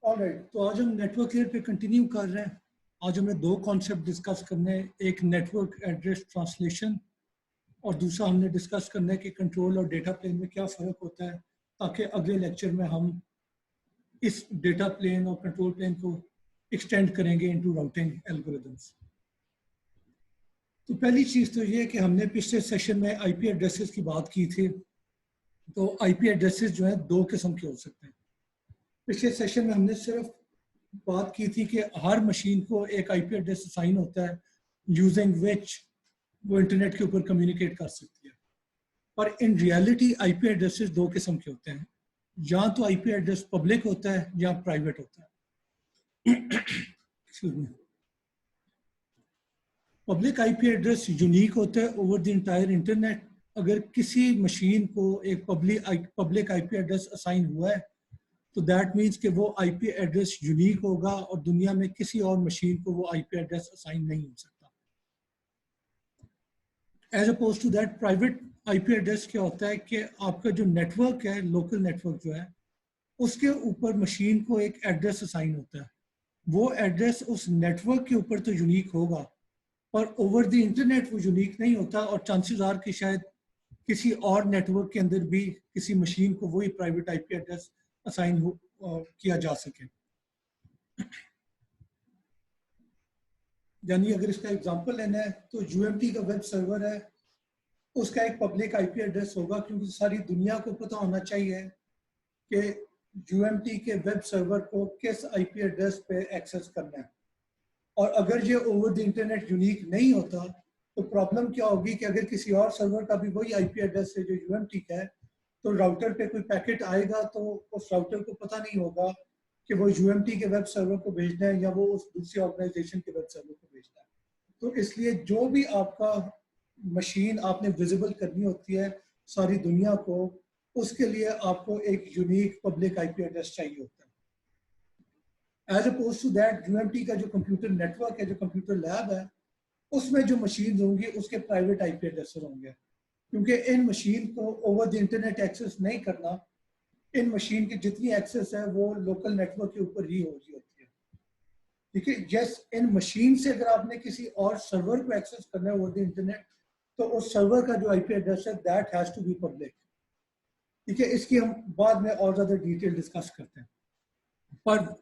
Alright, तो आज हम नेटवर्क लेयर पे कंटिन्यू कर रहे हैं। आज हमने दो कॉन्सेप्ट डिस्कस करने हैं, एक नेटवर्क एड्रेस ट्रांसलेशन और दूसरा हमने डिस्कस करना है कि कंट्रोल और डेटा प्लेन में क्या फ़र्क होता है, ताकि अगले लेक्चर में हम इस डेटा प्लेन और कंट्रोल प्लेन को एक्सटेंड करेंगे इनटू राउटिंग एल्गोरिदम्स। तो पहली चीज़ तो ये कि हमने पिछले सेशन में आईपी एड्रेसेस की बात की थी। तो आईपी एड्रेसेस जो है दो किस्म के हो सकते हैं। पिछले सेशन में हमने सिर्फ बात की थी कि हर मशीन को एक आईपी एड्रेस असाइन होता है यूजिंग विच वो इंटरनेट के ऊपर कम्युनिकेट कर सकती है। पर इन रियलिटी आईपी एड्रेसेस दो किस्म के होते हैं, या तो आईपी एड्रेस पब्लिक होता है या प्राइवेट होता है। Excuse me. Public IP address unique होता है ओवर द इंटायर इंटरनेट। अगर किसी मशीन को एक पब्लिक आईपी एड्रेस असाइन हुआ है तो दैट मीन्स कि वो आईपी एड्रेस यूनिक होगा और दुनिया में किसी और मशीन को वो आईपी एड्रेस असाइन नहीं हो सकता। As opposed to that private IP address क्या होता है कि आपका जो नेटवर्क है, लोकल नेटवर्क जो है, उसके ऊपर मशीन को एक एड्रेस असाइन होता है। वो एड्रेस उस नेटवर्क के ऊपर तो यूनिक होगा, पर ओवर द इंटरनेट वो यूनिक नहीं होता और चांसेस आर कि शायद किसी और नेटवर्क के अंदर भी किसी मशीन को वही प्राइवेट आईपी एड्रेस असाइन किया जा सके। यानी अगर इसका एग्जांपल लेना है तो यूएमटी का वेब सर्वर है, उसका एक पब्लिक आईपी एड्रेस होगा क्योंकि सारी दुनिया को पता होना चाहिए कि यूएमटी के वेब सर्वर को किस आईपी एड्रेस पे एक्सेस करना है। और अगर ये ओवर द इंटरनेट यूनिक नहीं होता तो प्रॉब्लम क्या होगी कि अगर किसी और सर्वर का भी वही आईपी एड्रेस है जो यूएमटी का है, तो राउटर पे कोई पैकेट आएगा तो उस राउटर को पता नहीं होगा कि वो यूएमटी के वेब सर्वर को भेजना है या वो उस दूसरी ऑर्गेनाइजेशन के वेब सर्वर को भेजना है। तो इसलिए जो भी आपका मशीन आपने विजिबल करनी होती है सारी दुनिया को, उसके लिए आपको एक यूनिक पब्लिक आईपी एड्रेस चाहिए होता है। As opposed to that UMT का जो कंप्यूटर नेटवर्क है, जो कंप्यूटर लैब है, उसमें जो मशीन होंगी उसके प्राइवेट आईपी एड्रेस होंगे, क्योंकि इन मशीन को ओवर द इंटरनेट एक्सेस नहीं करना। इन मशीन की जितनी एक्सेस है वो लोकल नेटवर्क के ऊपर ही हो रही होती है। ठीक है, यस, इन मशीन से अगर आपने किसी और सर्वर को एक्सेस करना है ओवर द इंटरनेट, तो उस सर्वर का जो आईपी एड्रेस है that has to be public. ठीक है, इसकी हम बाद में और ज्यादा डिटेल डिस्कस करते हैं। पर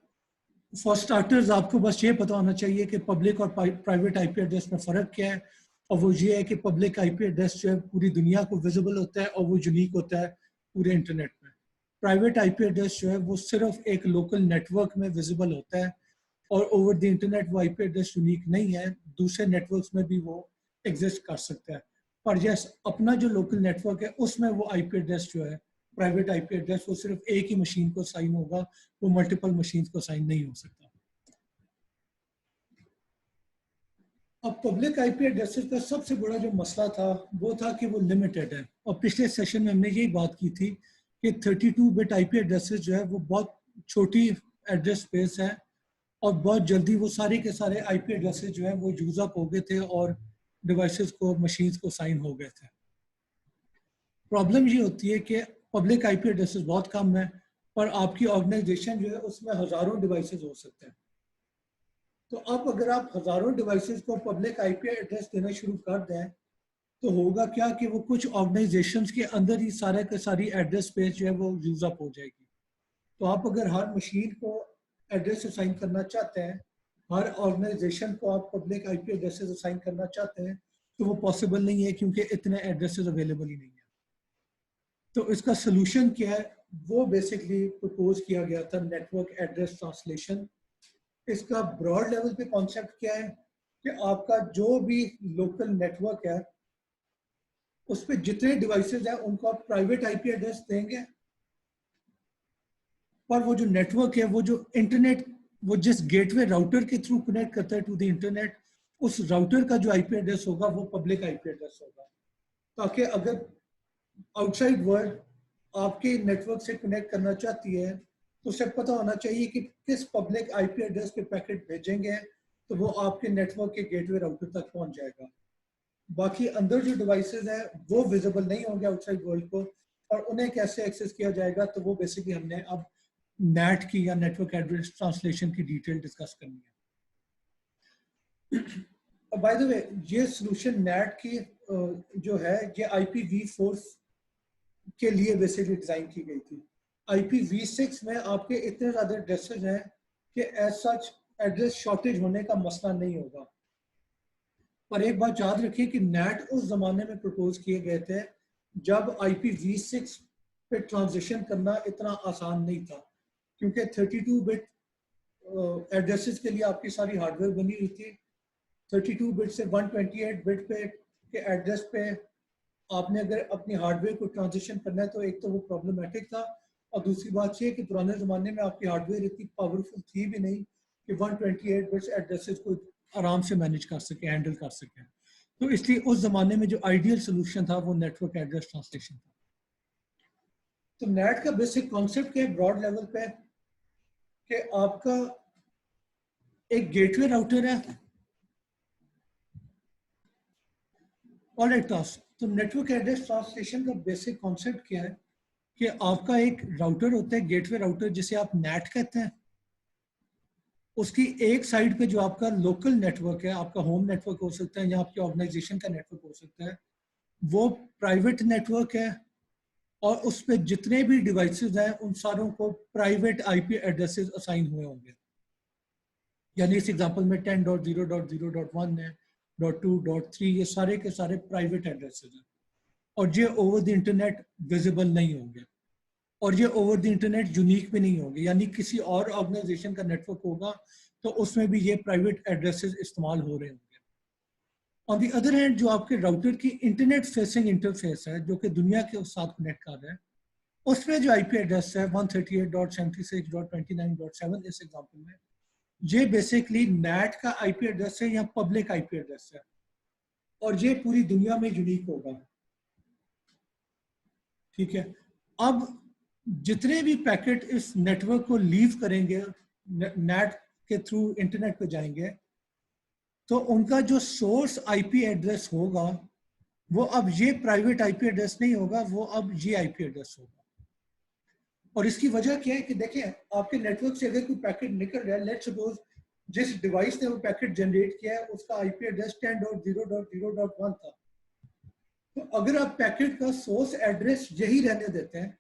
फॉर स्टार्टर्स आपको बस ये पता होना चाहिए कि पब्लिक और प्राइवेट आईपी एड्रेस में फ़र्क क्या है। और वो ये है कि पब्लिक आईपी एड्रेस जो है पूरी दुनिया को विजिबल होता है और वो यूनिक होता है पूरे इंटरनेट में। प्राइवेट आईपी एड्रेस जो है वो सिर्फ एक लोकल नेटवर्क में विजिबल होता है और ओवर द इंटरनेट वो आईपी एड्रेस यूनिक नहीं है, दूसरे नेटवर्क्स में भी वो एग्जिस्ट कर सकता है। पर यस, अपना जो लोकल नेटवर्क है उसमें वो आईपी एड्रेस जो है प्राइवेट आईपी एड्रेस, वो सिर्फ एक ही मशीन को साइन होगा, वो मल्टीपल मशीन को साइन नहीं हो सकता। अब पब्लिक आईपी एड्रेसेस का सबसे बड़ा जो मसला था वो था कि वो लिमिटेड है। और पिछले सेशन में हमने यही बात की थी कि 32 बिट आईपी एड्रेसेस जो है वो बहुत छोटी एड्रेस स्पेस है और बहुत जल्दी वो सारे के सारे आईपी एड्रेसेस जो है वो यूज अप हो गए थे और डिवाइसेस को, मशीन्स को साइन हो गए थे। प्रॉब्लम ये होती है कि पब्लिक आईपी एड्रेसेस बहुत कम है, पर आपकी ऑर्गेनाइजेशन जो है उसमें हजारों डिवाइसेस हो सकते हैं। तो अब अगर आप हजारों डिवाइसेस को पब्लिक आईपी एड्रेस देना शुरू कर दें तो होगा क्या कि वो कुछ ऑर्गेनाइजेशंस के अंदर ही सारे के सारी एड्रेस स्पेस जो है वो यूज अप हो जाएगी। तो आप अगर हर मशीन को एड्रेस असाइन करना चाहते हैं, हर ऑर्गेनाइजेशन को आप पब्लिक आईपी एड्रेसेस असाइन करना चाहते हैं, तो वो पॉसिबल नहीं है क्योंकि इतने एड्रेसेस अवेलेबल ही नहीं है। तो इसका सोल्यूशन क्या है, वो बेसिकली प्रपोज किया गया था नेटवर्क एड्रेस ट्रांसलेशन। इसका ब्रॉड लेवल पे कॉन्सेप्ट क्या है कि आपका जो भी लोकल नेटवर्क है उस पर जितने डिवाइसेस हैं उनको आप प्राइवेट आईपी एड्रेस देंगे, पर वो जो नेटवर्क है, वो जो इंटरनेट, वो जिस गेटवे राउटर के थ्रू कनेक्ट करता है टू द इंटरनेट, उस राउटर का जो आईपी एड्रेस होगा वो पब्लिक आईपी एड्रेस होगा, ताकि अगर आउटसाइड वर्ल्ड आपके नेटवर्क से कनेक्ट करना चाहती है तो उसे पता होना चाहिए कि किस पब्लिक आईपी एड्रेस पे पैकेट भेजेंगे तो वो आपके नेटवर्क के गेटवे राउटर तक पहुंच जाएगा। बाकी अंदर जो डिवाइसेस हैं वो विजिबल नहीं होंगे आउटसाइड वर्ल्ड को, और उन्हें कैसे एक्सेस किया जाएगा, तो वो बेसिकली हमने अब नेट की या नेटवर्क एड्रेस ट्रांसलेशन की डिटेल डिस्कस करनी है। बाय द वे ये सोल्यूशन नेट की जो है ये IPv4 के लिए बेसिकली डिजाइन की गई थी। IPv6 में आपके इतने ज्यादा एड्रेसेस हैं कि एज सच एड्रेस शॉर्टेज होने का मसला नहीं होगा। पर एक बात याद रखिए कि नेट उस जमाने में प्रपोज किए गए थे जब IPv6 पे ट्रांजिशन करना इतना आसान नहीं था, क्योंकि 32 बिट एड्रेसेस के लिए आपकी सारी हार्डवेयर बनी हुई थी। 32 बिट से 128 बिट पे के एड्रेस पे आपने अगर अपनी हार्डवेयर को ट्रांजिशन करना है तो एक तो वो प्रॉब्लमेटिक था, और दूसरी बात ये कि पुराने ज़माने में आपकी हार्डवेयर इतनी पावरफुल थी भी नहीं कि 128 बिट्स एड्रेसेस को आराम से मैनेज कर सके, हैंडल कर सके। तो इसलिए उस ज़माने में जो आइडियल सोल्यूशन था वो नेटवर्क एड्रेस ट्रांसलेशन था। तो नेट का बेसिक कॉन्सेप्ट क्या है ब्रॉड लेवल पे कि आपका एक गेटवे राउटर है ऑलराइट। तो नेटवर्क एड्रेस ट्रांसलेशन का बेसिक कॉन्सेप्ट क्या है कि आपका एक राउटर होता है, गेटवे राउटर जिसे आप नेट कहते हैं। उसकी एक साइड पे जो आपका लोकल नेटवर्क है, आपका होम नेटवर्क हो सकता है या आपके ऑर्गेनाइजेशन का नेटवर्क हो सकता है, वो प्राइवेट नेटवर्क है और उस पर जितने भी डिवाइसेस हैं उन सारों को प्राइवेट IP एड्रेसेस असाइन हुए होंगे। यानी इस एग्जांपल में 10.0.0.1 है, .2.3, ये सारे के सारे प्राइवेट एड्रेसेस हैं और ये ओवर द इंटरनेट विजिबल नहीं होंगे और ये ओवर द इंटरनेट यूनिक भी नहीं होंगे। यानी किसी और ऑर्गेनाइजेशन का नेटवर्क होगा तो उसमें भी ये प्राइवेट एड्रेसेस इस्तेमाल हो रहे होंगे। ऑन दी अदर हैंड जो आपके राउटर की इंटरनेट फेसिंग इंटरफेस है जो कि दुनिया के साथ कनेक्ट कर रहा है, उसमें जो IP एड्रेस है 138.76.29.7 इस एग्जांपल में, ये बेसिकली नेट का IP एड्रेस है या पब्लिक IP एड्रेस है और ये पूरी दुनिया में यूनिक होगा। ठीक है, अब जितने भी पैकेट इस नेटवर्क को लीव करेंगे, नेट के थ्रू इंटरनेट पे जाएंगे, तो उनका जो सोर्स IP एड्रेस होगा वो अब ये प्राइवेट IP एड्रेस नहीं होगा, वो अब ये IP एड्रेस होगा। और इसकी वजह क्या है कि देखिए आपके नेटवर्क से अगर कोई पैकेट निकल रहा है, लेट्स सपोज जिस डिवाइस ने वो पैकेट जनरेट किया है उसका IP एड्रेस 10.0.0.1 था, तो अगर आप पैकेट का सोर्स एड्रेस यही रहने देते हैं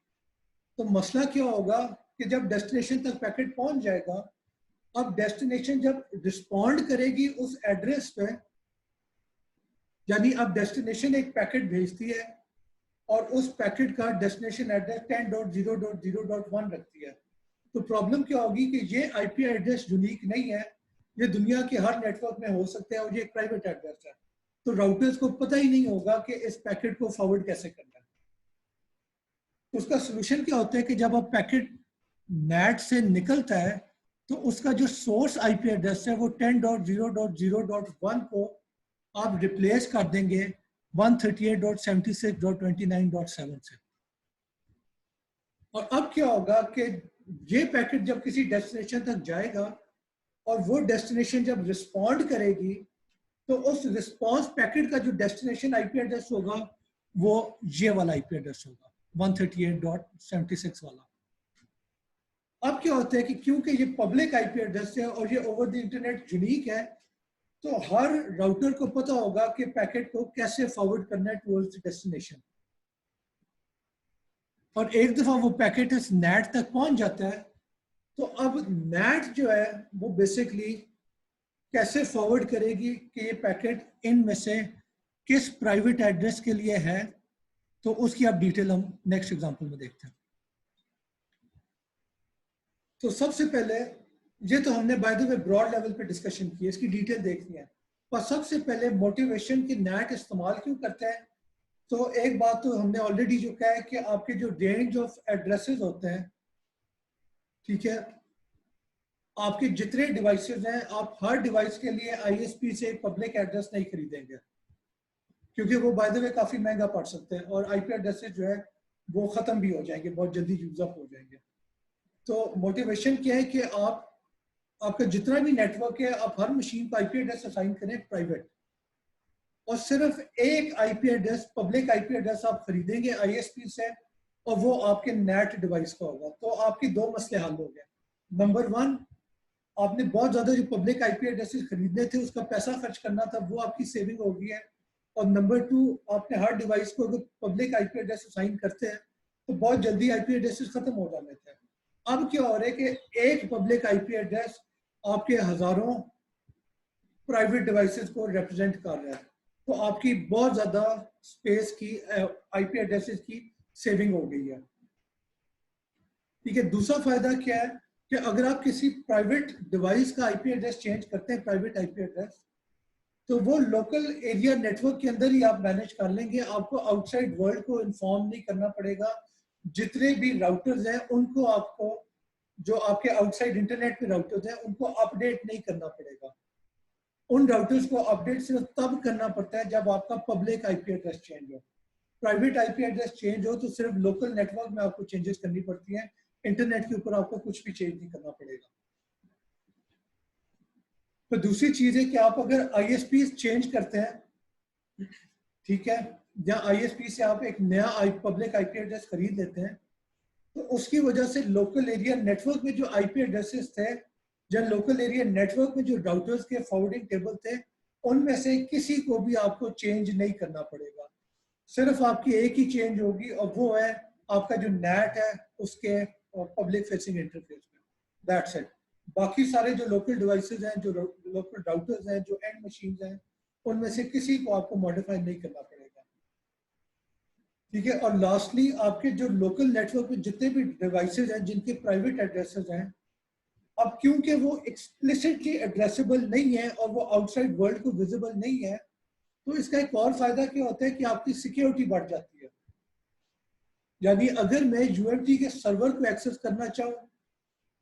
तो मसला क्या होगा कि जब डेस्टिनेशन तक पैकेट पहुंच जाएगा, अब डेस्टिनेशन जब रिस्पॉन्ड करेगी उस एड्रेस पे, यानी अब डेस्टिनेशन एक पैकेट भेजती है और उस पैकेट का डेस्टिनेशन एड्रेस 10.0.0.1 रखती है, तो प्रॉब्लम क्या होगी कि ये IP एड्रेस यूनिक नहीं है, ये दुनिया के हर नेटवर्क में हो सकता है और ये एक प्राइवेट एड्रेस है। तो राउटर्स को पता ही नहीं होगा कि इस पैकेट को फॉरवर्ड कैसे करना है। उसका सोल्यूशन क्या होता है कि जब अब पैकेट नेट से निकलता है तो उसका जो सोर्स IP एड्रेस है वो 10.0.0.1 को आप रिप्लेस कर देंगे 138.76.29.7 से। और अब क्या होगा कि ये पैकेट जब किसी डेस्टिनेशन तक जाएगा और वो डेस्टिनेशन जब रिस्पॉन्ड करेगी तो उस रिस्पॉन्स पैकेट का जो डेस्टिनेशन IP एड्रेस होगा वो ये वाला IP एड्रेस होगा 138.76 वाला। अब क्या होता है कि क्योंकि ये पब्लिक IP एड्रेस है और ये ओवर द इंटरनेट यूनिक है, तो हर राउटर को पता होगा कि पैकेट को कैसे फॉरवर्ड करना है टुवर्ड्स डेस्टिनेशन। और एक दफा वो पैकेट इस नेट तक पहुंच जाता है तो अब नेट जो है वो बेसिकली कैसे फॉरवर्ड करेगी कि ये पैकेट इनमें से किस प्राइवेट एड्रेस के लिए है, तो उसकी अब डिटेल हम नेक्स्ट एग्जांपल में देखते हैं। तो सबसे पहले ये तो हमने by the way broad level पे डिस्कशन की है, इसकी डिटेल देखनी है। पर सबसे पहले मोटिवेशन की नेट इस्तेमाल क्यों करते हैं, तो एक बात तो हमने ऑलरेडी जो कहा है कि आपके जो रेंज ऑफ एड्रेसेस होते हैं, ठीक है, आपके जितने डिवाइसेस हैं आप हर डिवाइस के लिए ISP से एक पब्लिक एड्रेस नहीं खरीदेंगे क्योंकि वो बाय द वे काफी महंगा पड़ सकते हैं और IP एड्रेसेस जो है वो खत्म भी हो जाएंगे, बहुत जल्दी यूज अप हो जाएंगे। तो मोटिवेशन क्या है कि आपका जितना भी नेटवर्क है आप हर मशीन को IP एड्रेस असाइन करें प्राइवेट, और सिर्फ एक IP address public IP address आप खरीदेंगे ISP से और वो आपके नेट डिवाइस का होगा। तो आपके दो मसले हल हो गए। नंबर वन, आपने बहुत ज्यादा जो पब्लिक आईपी एड्रेसेस खरीदने थे उसका पैसा खर्च करना था, वो आपकी सेविंग हो गई है। और नंबर टू, आपने हर डिवाइस को अगर पब्लिक आईपी एड्रेस असाइन करते हैं तो बहुत जल्दी आईपी एड्रेसेस खत्म हो जाने थे। अब क्या हो रहा है कि एक पब्लिक आईपी एड्रेस आपके हजारों प्राइवेट डिवाइसेस को रिप्रेजेंट कर रहा है। तो आपकी बहुत ज्यादा स्पेस की आईपी एड्रेसेस की सेविंग हो गई है। ठीक है, दूसरा फायदा क्या है कि अगर आप किसी प्राइवेट डिवाइस का आईपी एड्रेस चेंज करते हैं, प्राइवेट आईपी एड्रेस, तो वो लोकल एरिया नेटवर्क के अंदर ही आप मैनेज कर लेंगे। आपको आउटसाइड वर्ल्ड को इन्फॉर्म नहीं करना पड़ेगा। जितने भी राउटर्स हैं उनको, आपको जो आपके आउटसाइड इंटरनेट पे राउटर्स हैं उनको अपडेट नहीं करना पड़ेगा। उन राउटर्स को अपडेट सिर्फ तब करना पड़ता है जब आपका पब्लिक आईपी एड्रेस चेंज हो। प्राइवेट आईपी एड्रेस चेंज हो तो सिर्फ लोकल नेटवर्क में आपको चेंजेस करनी पड़ती हैं, इंटरनेट के ऊपर आपको कुछ भी चेंज नहीं करना पड़ेगा। तो दूसरी चीज है कि आप अगर आईएसपी चेंज करते हैं, ठीक है, या आईएसपी से आप एक नया पब्लिक आईपी एड्रेस खरीद लेते हैं, तो उसकी वजह से लोकल एरिया नेटवर्क में जो आईपी एड्रेसेस थे, या लोकल एरिया नेटवर्क में जो राउटर्स के फॉरवर्डिंग टेबल थे, उनमें से किसी को भी आपको चेंज नहीं करना पड़ेगा। सिर्फ आपकी एक ही चेंज होगी और वो है आपका जो नेट है उसके पब्लिक फेसिंग इंटरफेस में। That's it. बाकी सारे जो लोकल डिवाइसेस हैं, जो लोकल राउटर्स हैं, जो एंड मशीन्स हैं, उनमें से किसी को आपको मॉडिफाई नहीं करना पड़ेगा। ठीक है, और लास्टली आपके जो लोकल नेटवर्क में जितने भी डिवाइसेस हैं जिनके प्राइवेट एड्रेसेस हैं, अब क्योंकि वो एक्सप्लिसिटली एड्रेसेबल नहीं है और वो आउटसाइड वर्ल्ड को विजिबल नहीं है, तो इसका एक और फायदा क्या होता है कि आपकी सिक्योरिटी बढ़ जाती है। यानी अगर मैं यूएमटी के सर्वर को एक्सेस करना चाहूँ,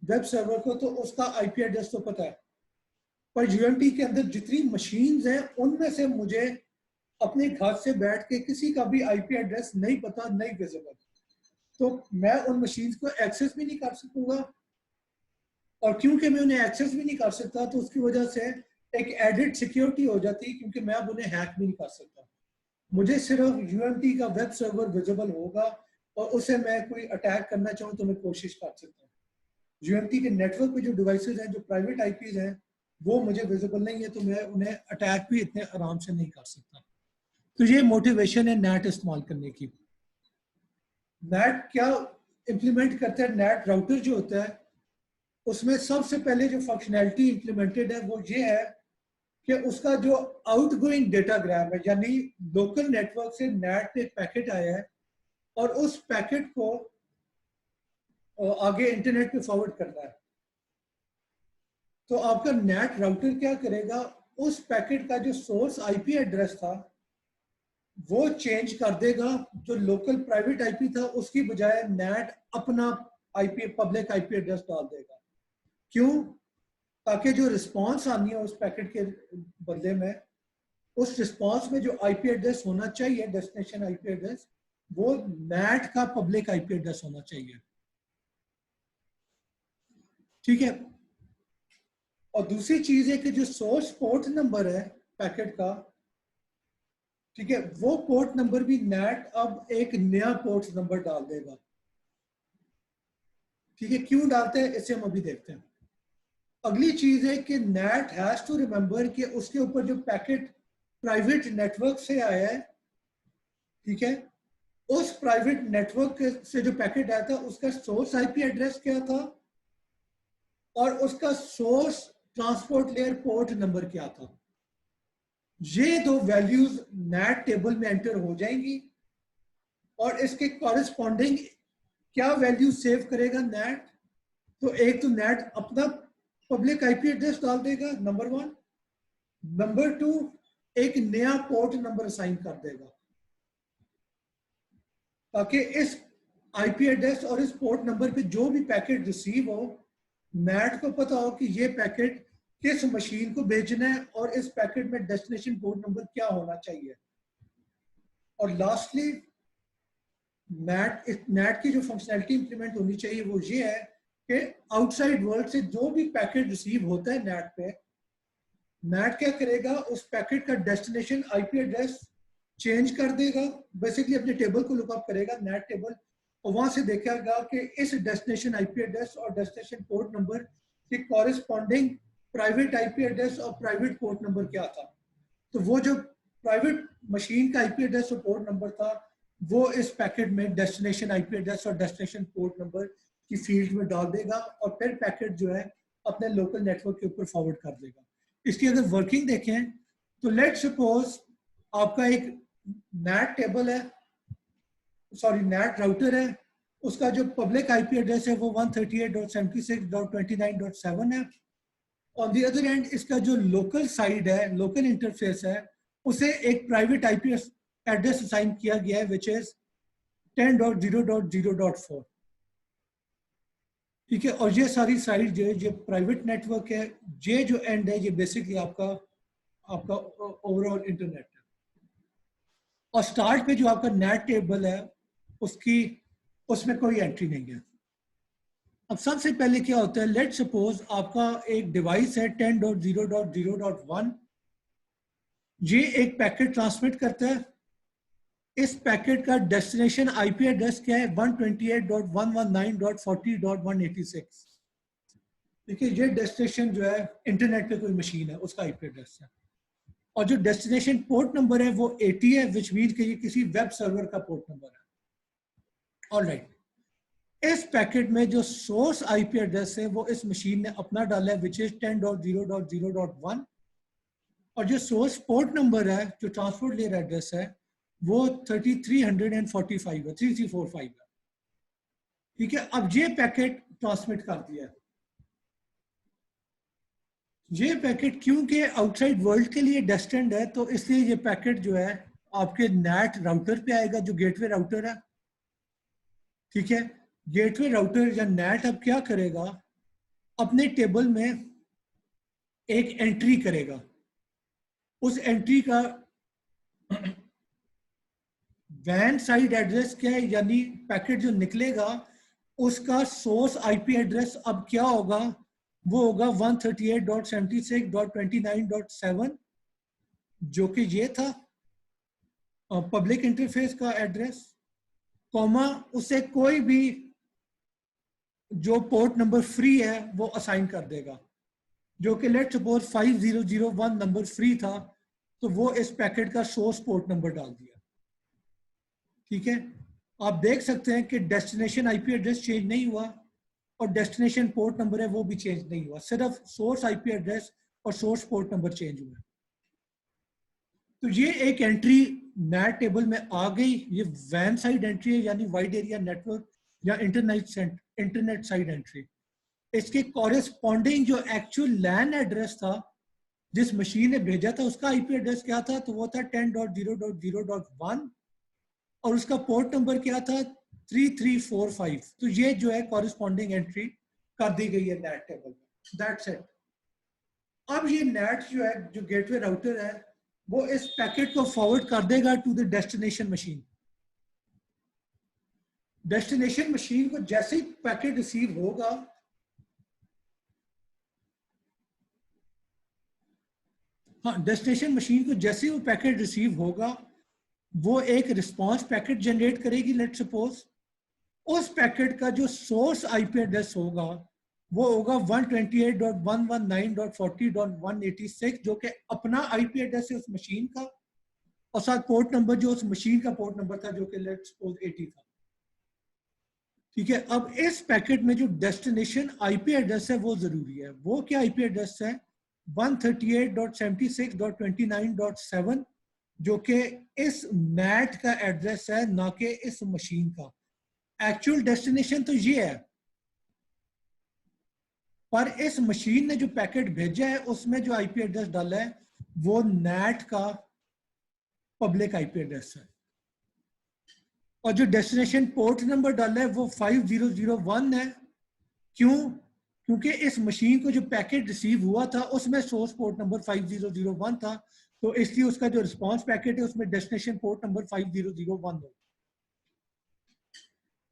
वेब सर्वर को, तो उसका आईपी एड्रेस तो पता है, पर यूएमटी के अंदर जितनी मशीन्स हैं उनमें से मुझे अपने घर से बैठ के किसी का भी आईपी एड्रेस नहीं पता, नहीं विजिबल, तो मैं उन मशीन्स को एक्सेस भी नहीं कर सकूंगा। और क्योंकि मैं उन्हें एक्सेस भी नहीं कर सकता तो उसकी वजह से एक एडिड सिक्योरिटी हो जाती है, क्योंकि मैं अब उन्हें हैक भी नहीं कर सकता। मुझे सिर्फ यूएमटी का वेब सर्वर विजिबल होगा और उसे मैं कोई अटैक करना चाहूँ तो मैं कोशिश कर सकता हूँ। यूएमटी के नेटवर्क पे जो डिवाइसेस हैं, जो प्राइवेट आईपीज हैं, वो मुझे विजिबल नहीं है, तो मैं उन्हें अटैक भी इतने आराम से नहीं कर सकता। तो ये मोटिवेशन है नेट इस्तेमाल करने की। नेट क्या इंप्लीमेंट करता है? नेट राउटर जो होता है उसमें सबसे पहले जो फंक्शनैलिटी इंप्लीमेंटेड है वो ये है कि उसका जो आउटगोइंग डेटाग्राम है, यानी लोकल नेटवर्क से नेट पे पैकेट आया है और उस पैकेट को आगे इंटरनेट पे फॉरवर्ड करना है, तो आपका नेट राउटर क्या करेगा, उस पैकेट का जो सोर्स आईपी एड्रेस था वो चेंज कर देगा। जो लोकल प्राइवेट आईपी था उसकी बजाय नेट अपना आईपी पब्लिक आईपी एड्रेस डाल देगा। क्यों? ताकि जो रिस्पांस आनी है उस पैकेट के बदले में, उस रिस्पांस में जो आईपी एड्रेस होना चाहिए, डेस्टिनेशन आईपी एड्रेस, वो नेट का पब्लिक आईपी एड्रेस होना चाहिए। ठीक है, और दूसरी चीज है कि जो सोर्स पोर्ट नंबर है पैकेट का, ठीक है, वो पोर्ट नंबर भी नेट अब एक नया पोर्ट नंबर डाल देगा। ठीक है, क्यों डालते हैं इसे हम अभी देखते हैं। अगली चीज है कि नेट हैज टू रिमेंबर कि उसके ऊपर जो पैकेट प्राइवेट नेटवर्क से आया है, ठीक है, उस प्राइवेट नेटवर्क से जो पैकेट आया था उसका सोर्स आईपी एड्रेस क्या था और उसका source transport layer port number क्या था। ये दो वैल्यूज नेट टेबल में एंटर हो जाएंगी और इसके कॉरेस्पॉन्डिंग क्या वैल्यू सेव करेगा नेट। तो एक तो नेट अपना पब्लिक आईपी एड्रेस डाल देगा, नंबर वन। नंबर टू, एक नया पोर्ट नंबर असाइन कर देगा ताकि इस आईपी एड्रेस और इस पोर्ट नंबर पे जो भी पैकेट रिसीव हो, नेट को पता हो कि ये पैकेट किस मशीन को भेजना है और इस पैकेट में डेस्टिनेशन पोर्ट नंबर क्या होना चाहिए। और लास्टली नेट की जो फंक्शनैलिटी इंप्लीमेंट होनी चाहिए वो ये है कि आउटसाइड वर्ल्ड से जो भी पैकेट रिसीव होता है नेट पे, नेट क्या करेगा, उस पैकेट का डेस्टिनेशन आईपी एड्रेस चेंज कर देगा, बेसिकली अपने टेबल को लुकअप करेगा नेट टेबल, और वहां से देखेगा कि इस डेस्टिनेशन आईपी एड्रेस और डेस्टिनेशन पोर्ट नंबर के कॉरेस्पॉन्डिंग प्राइवेट आईपी एड्रेस और प्राइवेट पोर्ट नंबर क्या था। तो वो जो प्राइवेट मशीन का आईपी एड्रेस और पोर्ट नंबर था वो इस पैकेट में डेस्टिनेशन आईपी एड्रेस और डेस्टिनेशन पोर्ट नंबर की फील्ड में डाल देगा और फिर पैकेट जो है अपने लोकल नेटवर्क के ऊपर फॉरवर्ड कर देगा। इसकी अगर वर्किंग देखें तो लेट सपोज आपका एक नेट टेबल है, सॉरी नेट राउटर है, उसका जो पब्लिक आईपी एड्रेस है वो 138.76.29.7 है। ऑन द अदर एंड इसका जो लोकल साइड है, लोकल इंटरफेस है, उसे एक प्राइवेट आईपी एड्रेस असाइन किया गया है विच इज 10.0.0.4। ठीक है, और ये सारी साइड जो है ये प्राइवेट नेटवर्क है, ये जो एंड है ये बेसिकली आपका ओवरऑल इंटरनेट है। और स्टार्ट पे जो आपका नेट टेबल है उसमें कोई एंट्री नहीं है। अब सबसे पहले क्या होता है, लेट सपोज आपका एक डिवाइस है 10.0.0.1, ये एक पैकेट ट्रांसमिट करता है। इस पैकेट का डेस्टिनेशन आईपी एड्रेस क्या है 128.119.40.186। देखिए ये डेस्टिनेशन जो है इंटरनेट पे कोई मशीन है उसका आईपी एड्रेस है, और जो डेस्टिनेशन पोर्ट नंबर है वो 80 है, विच मीन कि ये किसी वेब सर्वर का पोर्ट नंबर है। ऑलराइट, इस पैकेट में जो सोर्स आईपी एड्रेस है वो इस मशीन ने अपना डाला है विच इज 10.0.0.1, और जो सोर्स पोर्ट नंबर है जो ट्रांसपोर्ट लेयर एड्रेस है वो 3345 है, 3345 है। ठीक है, अब ये पैकेट ट्रांसमिट कर दिया है। ये पैकेट क्योंकि आउटसाइड वर्ल्ड के लिए डेस्टिनेड है तो इसलिए ये पैकेट जो है आपके नेट राउटर पे आएगा जो गेटवे राउटर है। ठीक है, गेटवे राउटर या नेट अब क्या करेगा, अपने टेबल में एक एंट्री करेगा। उस एंट्री का वैन साइड एड्रेस क्या है, यानी पैकेट जो निकलेगा उसका सोर्स आईपी एड्रेस अब क्या होगा, वो होगा 138.76.29.7 जो कि ये था पब्लिक इंटरफेस का एड्रेस, कॉमा उसे कोई भी जो पोर्ट नंबर फ्री है वो असाइन कर देगा, जो कि लेट सपोज 5001 नंबर फ्री था तो वो इस पैकेट का सोर्स पोर्ट नंबर डाल दिया। ठीक है, आप देख सकते हैं कि डेस्टिनेशन आईपी एड्रेस चेंज नहीं हुआ और डेस्टिनेशन पोर्ट नंबर है वो भी चेंज नहीं हुआ, सिर्फ सोर्स आईपी एड्रेस और सोर्स पोर्ट नंबर चेंज हुआ। तो ये एक एंट्री नेट टेबल में आ गई, ये वैन साइड एंट्री है यानी वाइड एरिया नेटवर्क या इंटरनेट साइड एंट्री। इसके कॉरेस्पॉन्डिंग जो एक्चुअल लैन एड्रेस था जिस मशीन ने भेजा था उसका आईपी एड्रेस क्या था, तो वो था 10.0.0.1 और उसका पोर्ट नंबर क्या था 3345। तो ये जो है कॉरेस्पॉन्डिंग एंट्री कर दी गई है नेट टेबल में। That's it. अब ये नेट जो है जो गेटवे राउटर है वो इस पैकेट को फॉरवर्ड कर देगा to the destination machine. Destination machine को जैसे ही पैकेट रिसीव होगा डेस्टिनेशन मशीन को जैसे ही वो पैकेट रिसीव होगा वो एक रिस्पांस पैकेट जनरेट करेगी। लेट सपोज उस पैकेट का जो सोर्स आईपी एड्रेस होगा वो होगा 128.119.40.186 जो कि अपना आईपी एड्रेस है उस मशीन का, और साथ पोर्ट नंबर जो उस मशीन का पोर्ट नंबर था जो कि लेट सपोज 80 था। ठीक है, अब इस पैकेट में जो डेस्टिनेशन आईपी एड्रेस है वो जरूरी है। वो क्या आईपी एड्रेस है 138.76.29.7 जो कि इस नेट का एड्रेस है ना कि इस मशीन का। एक्चुअल डेस्टिनेशन तो ये है पर इस मशीन ने जो पैकेट भेजा है उसमें जो आईपी एड्रेस डाला है वो नेट का पब्लिक आईपी एड्रेस है, और जो डेस्टिनेशन पोर्ट नंबर डाला है वो 5001 है। क्यों? क्योंकि इस मशीन को जो पैकेट रिसीव हुआ था उसमें सोर्स पोर्ट नंबर 5001 था, तो इसलिए उसका जो रिस्पांस पैकेट है उसमें डेस्टिनेशन पोर्ट नंबर 5001 होगा,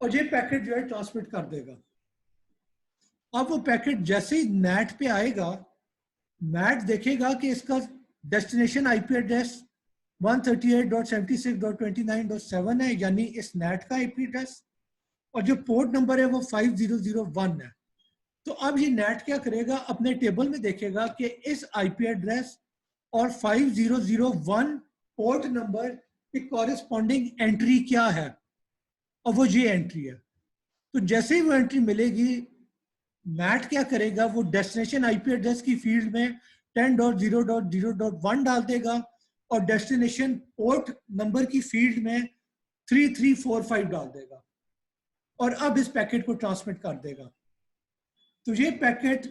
और ये पैकेट जो है ट्रांसमिट कर देगा। अब वो पैकेट जैसे ही नेट पे आएगा, नेट देखेगा कि इसका डेस्टिनेशन आईपी एड्रेस 138.76.29.7 है यानी इस नेट का आईपी एड्रेस, और जो पोर्ट नंबर है वो 5001 है। तो अब ये नेट क्या करेगा, अपने टेबल में देखेगा कि इस आईपी एड्रेस और 5001 पोर्ट नंबर की कॉरेस्पॉन्डिंग एंट्री क्या है, और वो ये एंट्री है। तो जैसे ही वो एंट्री मिलेगी, मैट क्या करेगा, वो डेस्टिनेशन आईपी एड्रेस की फील्ड में 10.0.0.1 डाल देगा और डेस्टिनेशन पोर्ट नंबर की फील्ड में 3345 डाल देगा और अब इस पैकेट को ट्रांसमिट कर देगा। तो ये पैकेट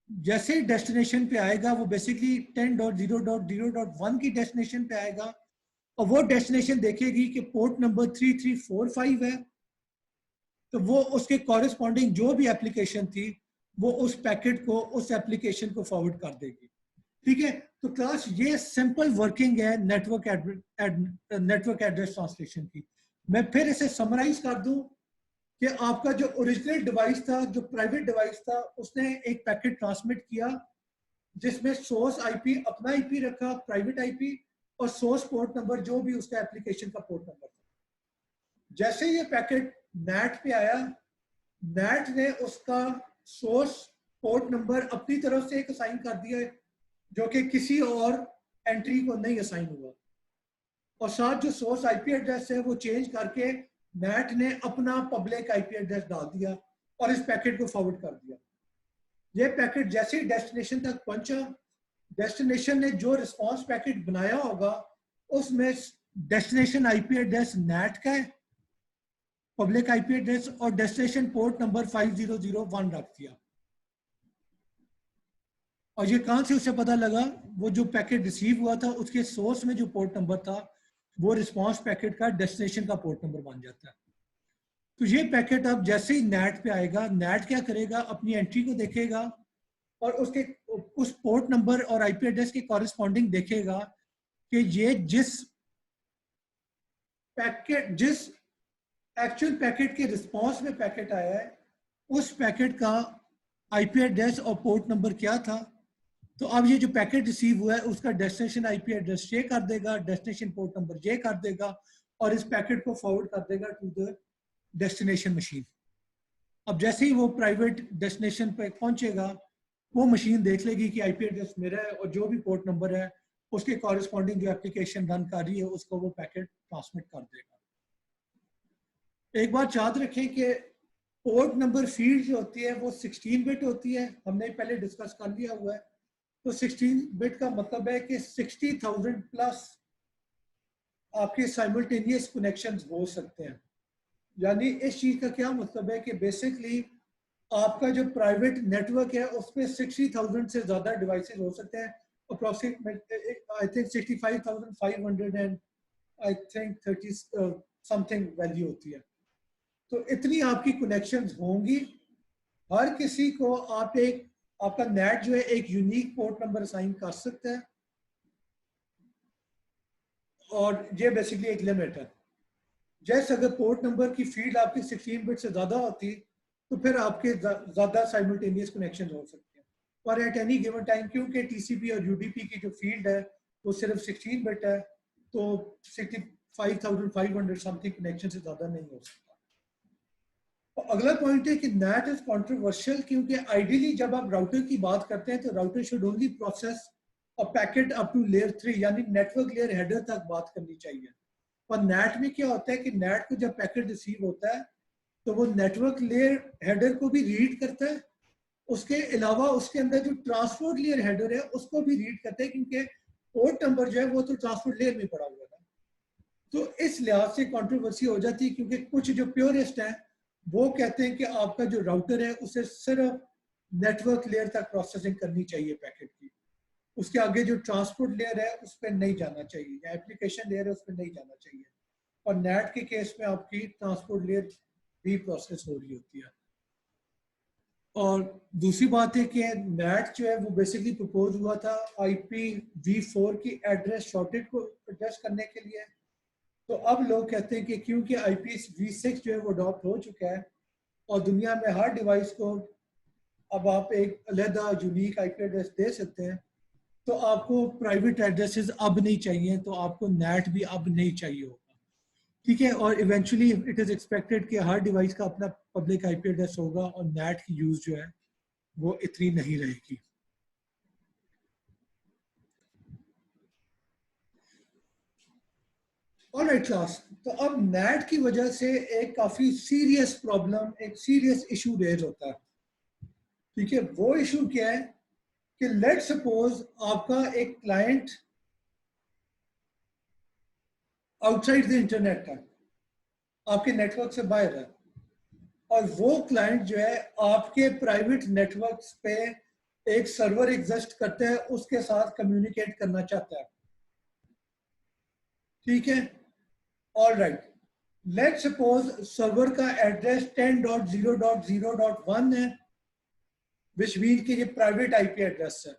जैसे ही डेस्टिनेशन पे आएगा वो बेसिकली 10.0.0.1 की डेस्टिनेशन पे आएगा और वो डेस्टिनेशन देखेगी कि पोर्ट नंबर 3345 है, तो वो उसके कॉरेस्पॉन्डिंग जो भी एप्लीकेशन थी वो उस पैकेट को, उस एप्लीकेशन को फॉरवर्ड कर देगी। ठीक है, तो क्लास ये सिंपल वर्किंग है नेटवर्क एड्रेस ट्रांसलेशन की। मैं फिर इसे समराइज कर दूं कि आपका जो ओरिजिनल डिवाइस था, जो प्राइवेट डिवाइस था, उसने एक पैकेट ट्रांसमिट किया जिसमें सोर्स आईपी अपना आईपी रखा, प्राइवेट आईपी, और सोर्स पोर्ट नंबर जो भी उसका एप्लीकेशन का पोर्ट नंबर था। जैसे ये पैकेट नेट पे आया, नेट ने उसका सोर्स पोर्ट नंबर अपनी तरफ से एक असाइन कर दिया है जो कि किसी और एंट्री को नहीं असाइन हुआ, और साथ जो सोर्स आईपी एड्रेस है वो चेंज करके नेट ने अपना पब्लिक आईपी एड्रेस डाल दिया और इस पैकेट को फॉरवर्ड कर दिया। ये पैकेट जैसे ही डेस्टिनेशन तक पहुंचा, डेस्टिनेशन ने जो रिस्पांस पैकेट बनाया होगा उसमें डेस्टिनेशन आईपी एड्रेस नेट का है, पब्लिक आईपी एड्रेस, और डेस्टिनेशन पोर्ट नंबर 5001 रख दिया। और ये कहां से उसे पता लगा, वो जो पैकेट रिसीव हुआ था उसके सोर्स में जो पोर्ट नंबर था वो रिस्पांस पैकेट का डेस्टिनेशन का पोर्ट नंबर बन जाता है। तो ये पैकेट अब जैसे ही नेट पे आएगा, नेट क्या करेगा, अपनी एंट्री को देखेगा और उसके उस पोर्ट नंबर और आईपी एड्रेस के कॉरेस्पॉन्डिंग देखेगा कि ये जिस एक्चुअल पैकेट के रिस्पांस में पैकेट आया है उस पैकेट का आईपी एड्रेस और पोर्ट नंबर क्या था। तो अब ये जो पैकेट रिसीव हुआ है उसका डेस्टिनेशन आईपी एड्रेस ये कर देगा, डेस्टिनेशन पोर्ट नंबर ये कर देगा और इस पैकेट को फॉरवर्ड कर देगा टू द डेस्टिनेशन मशीन। अब जैसे ही वो प्राइवेट डेस्टिनेशन पे पहुंचेगा, वो मशीन देख लेगी कि आईपी एड्रेस मेरा है और जो भी पोर्ट नंबर है उसके कॉरेस्पॉन्डिंग जो एप्लीकेशन रन कर रही है उसको वो पैकेट ट्रांसमिट कर देगा। एक बात याद रखें कि पोर्ट नंबर फील्ड जो होती है वो 16 बिट होती है, हमने पहले डिस्कस कर लिया हुआ है। तो 16 बिट का मतलब है कि 60,000 प्लस आपके साइमल्टेनियस कनेक्शंस हो सकते हैं। यानी इस चीज का क्या मतलब है कि बेसिकली आपका जो प्राइवेट नेटवर्क है उस पर 60,000 से ज्यादा डिवाइसेस हो सकते हैं। Approximate I think 65,500 and I think 30 something value होती है। तो इतनी आपकी कनेक्शंस होंगी। हर किसी को आप एक, आपका नेट जो है एक यूनिक पोर्ट नंबर असाइन कर सकता है और ये बेसिकली एक लिमिट है। जैसे अगर पोर्ट नंबर की फील्ड आपकी 16 बिट से ज्यादा होती तो फिर आपके ज्यादा साइमल्टेनियस कनेक्शन हो सकते हैं। पर एट एनी गिवन टाइम क्योंकि टीसीपी और यूडीपी की जो फील्ड है वो सिर्फ 16 बिट है, तो 65,500 समथिंग कनेक्शन से ज्यादा नहीं हो सकता। तो अगला पॉइंट है कि नेट इज कॉन्ट्रोवर्शियल क्योंकि आइडियली जब आप राउटर की बात करते हैं तो router should only process a packet up to layer 3 यानी नेटवर्क लेयर हेडर तक बात करनी चाहिए। पर नेट में क्या होता है कि नेट को जब पैकेट रिसीव होता है तो वो नेटवर्क लेयर हेडर को भी रीड करता है, उसके अलावा उसके अंदर जो ट्रांसपोर्ट लेयर हेडर है उसको भी रीड करता है क्योंकि पोर्ट नंबर जो है वो तो ट्रांसपोर्ट लेयर में पड़ा हुआ था। तो इस लिहाज से कंट्रोवर्सी हो जाती है क्योंकि कुछ जो प्योरिस्ट हैं वो कहते हैं कि आपका जो राउटर है उसे सिर्फ नेटवर्क लेयर तक प्रोसेसिंग करनी चाहिए पैकेट की, उसके आगे जो ट्रांसपोर्ट लेयर है उस पर नहीं जाना चाहिए या एप्लीकेशन लेयर है उस पर नहीं जाना चाहिए। और नेट के केस में आपकी ट्रांसपोर्ट लेयर भी प्रोसेस हो रही होती है। और दूसरी बात है कि नेट जो है वो बेसिकली प्रपोज हुआ था IPv4 की एड्रेस शॉर्टेज को एड्रेस करने के लिए। तो अब लोग कहते हैं कि क्योंकि IPv6 जो है वो अडॉप्ट हो चुका है और दुनिया में हर डिवाइस को अब आप एक अलग यूनिक आईपी एड्रेस दे सकते हैं, तो आपको प्राइवेट एड्रेसेस अब नहीं चाहिए, तो आपको नेट भी अब नहीं चाहिए होगा। ठीक है, और इवेंचुअली इट इज एक्सपेक्टेड कि हर डिवाइस का अपना पब्लिक आईपी एड्रेस होगा और नेट की यूज जो है वो इतनी नहीं रहेगी। ऑलराइट क्लास, तो अब नेट की वजह से एक काफी सीरियस प्रॉब्लम, एक सीरियस इशू रेज होता है। ठीक है, वो इशू क्या है कि लेट सपोज आपका एक क्लाइंट आउटसाइड द इंटरनेट है, आपके नेटवर्क से बाहर है, और वो क्लाइंट जो है आपके प्राइवेट नेटवर्क्स पे एक सर्वर एग्जिस्ट करते हैं, उसके साथ कम्युनिकेट करना चाहता है। ठीक है, all right, let suppose server का एड्रेस 10.0.0.1 है, विच मीन कि ये प्राइवेट आईपी एड्रेस है,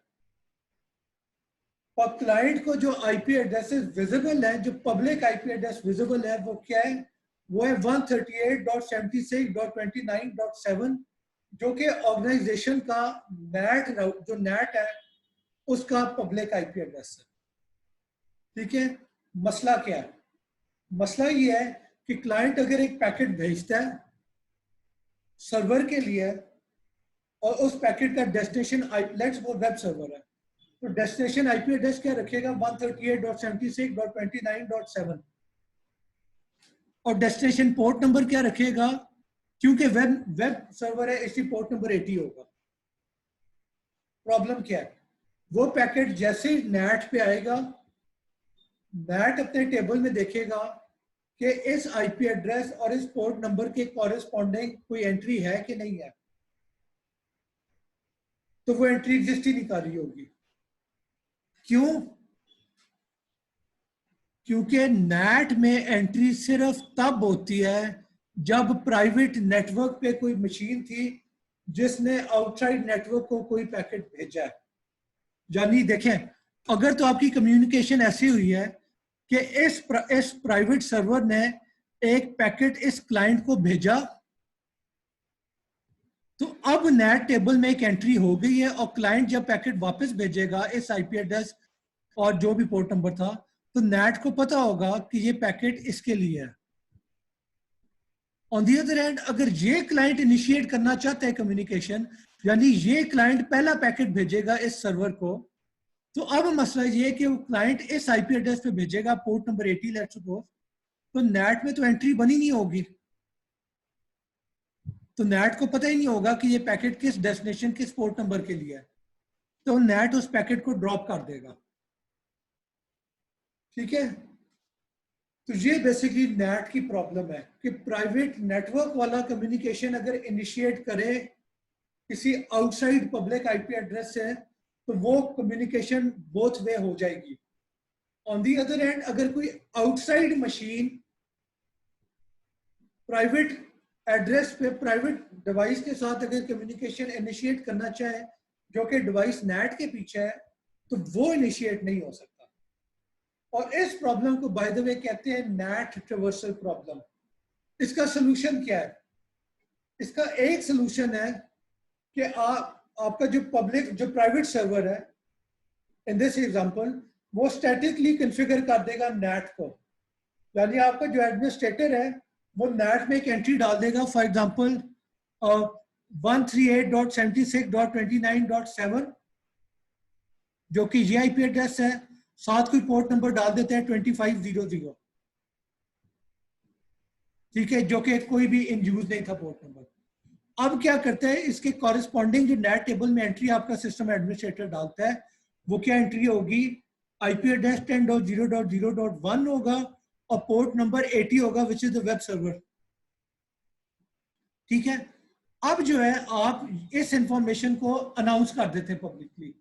और क्लाइंट को जो आईपी एड्रेसेस विजिबल है, जो पब्लिक आईपी एड्रेस विजिबल है, वो क्या है? वो है 138.76.29.7, जो कि ऑर्गेनाइजेशन का नेट, जो नेट है उसका पब्लिक आईपी एड्रेस है। ठीक है, मसला क्या है? मसला ये है कि क्लाइंट अगर एक पैकेट भेजता है सर्वर के लिए, और उस पैकेट का डेस्टिनेशन लेट्स वो वेब सर्वर है, तो डेस्टिनेशन आईपी एड्रेस क्या रखेगा? 138.76.29.7, और डेस्टिनेशन पोर्ट नंबर क्या रखेगा? क्योंकि वेब सर्वर है इसलिए पोर्ट नंबर 80 होगा। प्रॉब्लम क्या है? वो पैकेट जैसे ही नेट पे आएगा, नेट अपने टेबल में देखेगा कि इस आईपी एड्रेस और इस पोर्ट नंबर के कॉरेस्पॉन्डिंग कोई एंट्री है कि नहीं है, तो वो एंट्री एग्जिस्ट ही नहीं कर रही होगी। क्यों? क्योंकि नेट में एंट्री सिर्फ तब होती है जब प्राइवेट नेटवर्क पे कोई मशीन थी जिसने आउटसाइड नेटवर्क को कोई पैकेट भेजा है। यानी देखें, अगर तो आपकी कम्युनिकेशन ऐसी हुई है कि इस प्राइवेट सर्वर ने एक पैकेट इस क्लाइंट को भेजा, तो अब नेट टेबल में एक एंट्री हो गई है, और क्लाइंट जब पैकेट वापस भेजेगा इस आईपी एड्रेस और जो भी पोर्ट नंबर था, तो नेट को पता होगा कि ये पैकेट इसके लिए है। ऑन दी अदर हैंड, अगर ये क्लाइंट इनिशिएट करना चाहते हैं कम्युनिकेशन, यानी ये क्लाइंट पहला पैकेट भेजेगा इस सर्वर को, तो अब मसला ये है कि वो क्लाइंट इस आईपी एड्रेस पे भेजेगा पोर्ट नंबर 80 लेट्स सपोज, तो नेट में तो एंट्री बनी नहीं होगी, तो नेट को पता ही नहीं होगा कि ये पैकेट किस डेस्टिनेशन, किस पोर्ट नंबर के लिए है, तो नेट उस पैकेट को ड्रॉप कर देगा। ठीक है, तो ये बेसिकली नेट की प्रॉब्लम है कि प्राइवेट नेटवर्क वाला कम्युनिकेशन अगर इनिशिएट करे किसी आउटसाइड पब्लिक आईपी एड्रेस से, तो वो कम्युनिकेशन बोथ वे हो जाएगी। ऑन दी अदर हैंड, अगर कोई आउटसाइड मशीन प्राइवेट एड्रेस पे प्राइवेट डिवाइस के साथ अगर कम्युनिकेशन इनिशिएट करना चाहे जो कि डिवाइस नेट के पीछे है, तो वो इनिशिएट नहीं हो सकता। और इस प्रॉब्लम को बाय द वे कहते हैं नेट ट्रैवर्सल प्रॉब्लम। इसका सोल्यूशन क्या है? इसका एक सोल्यूशन है कि आपका जो पब्लिक, जो प्राइवेट सर्वर है इन दिस एग्जांपल, वो स्टैटिकली कॉन्फ़िगर कर देगा नेट को, यानी आपका जो एडमिनिस्ट्रेटर है वो नेट में एक एंट्री डाल देगा, फॉर एग्जांपल 138.76.29.7, जो कि ये आईपी एड्रेस है, साथ कोई पोर्ट नंबर डाल देते हैं 2500, ठीक है, जो कि कोई भी इन यूज नहीं था पोर्ट नंबर। अब क्या करते हैं, इसके कॉरेस्पॉन्डिंग जो नेट टेबल में एंट्री आपका सिस्टम एडमिनिस्ट्रेटर डालता है, वो क्या एंट्री होगी? आईपी एड्रेस 10.0.0.1 होगा और पोर्ट नंबर 80 होगा, which is the web server. ठीक है, अब जो है आप इस इंफॉर्मेशन को अनाउंस कर देते हैं पब्लिकली,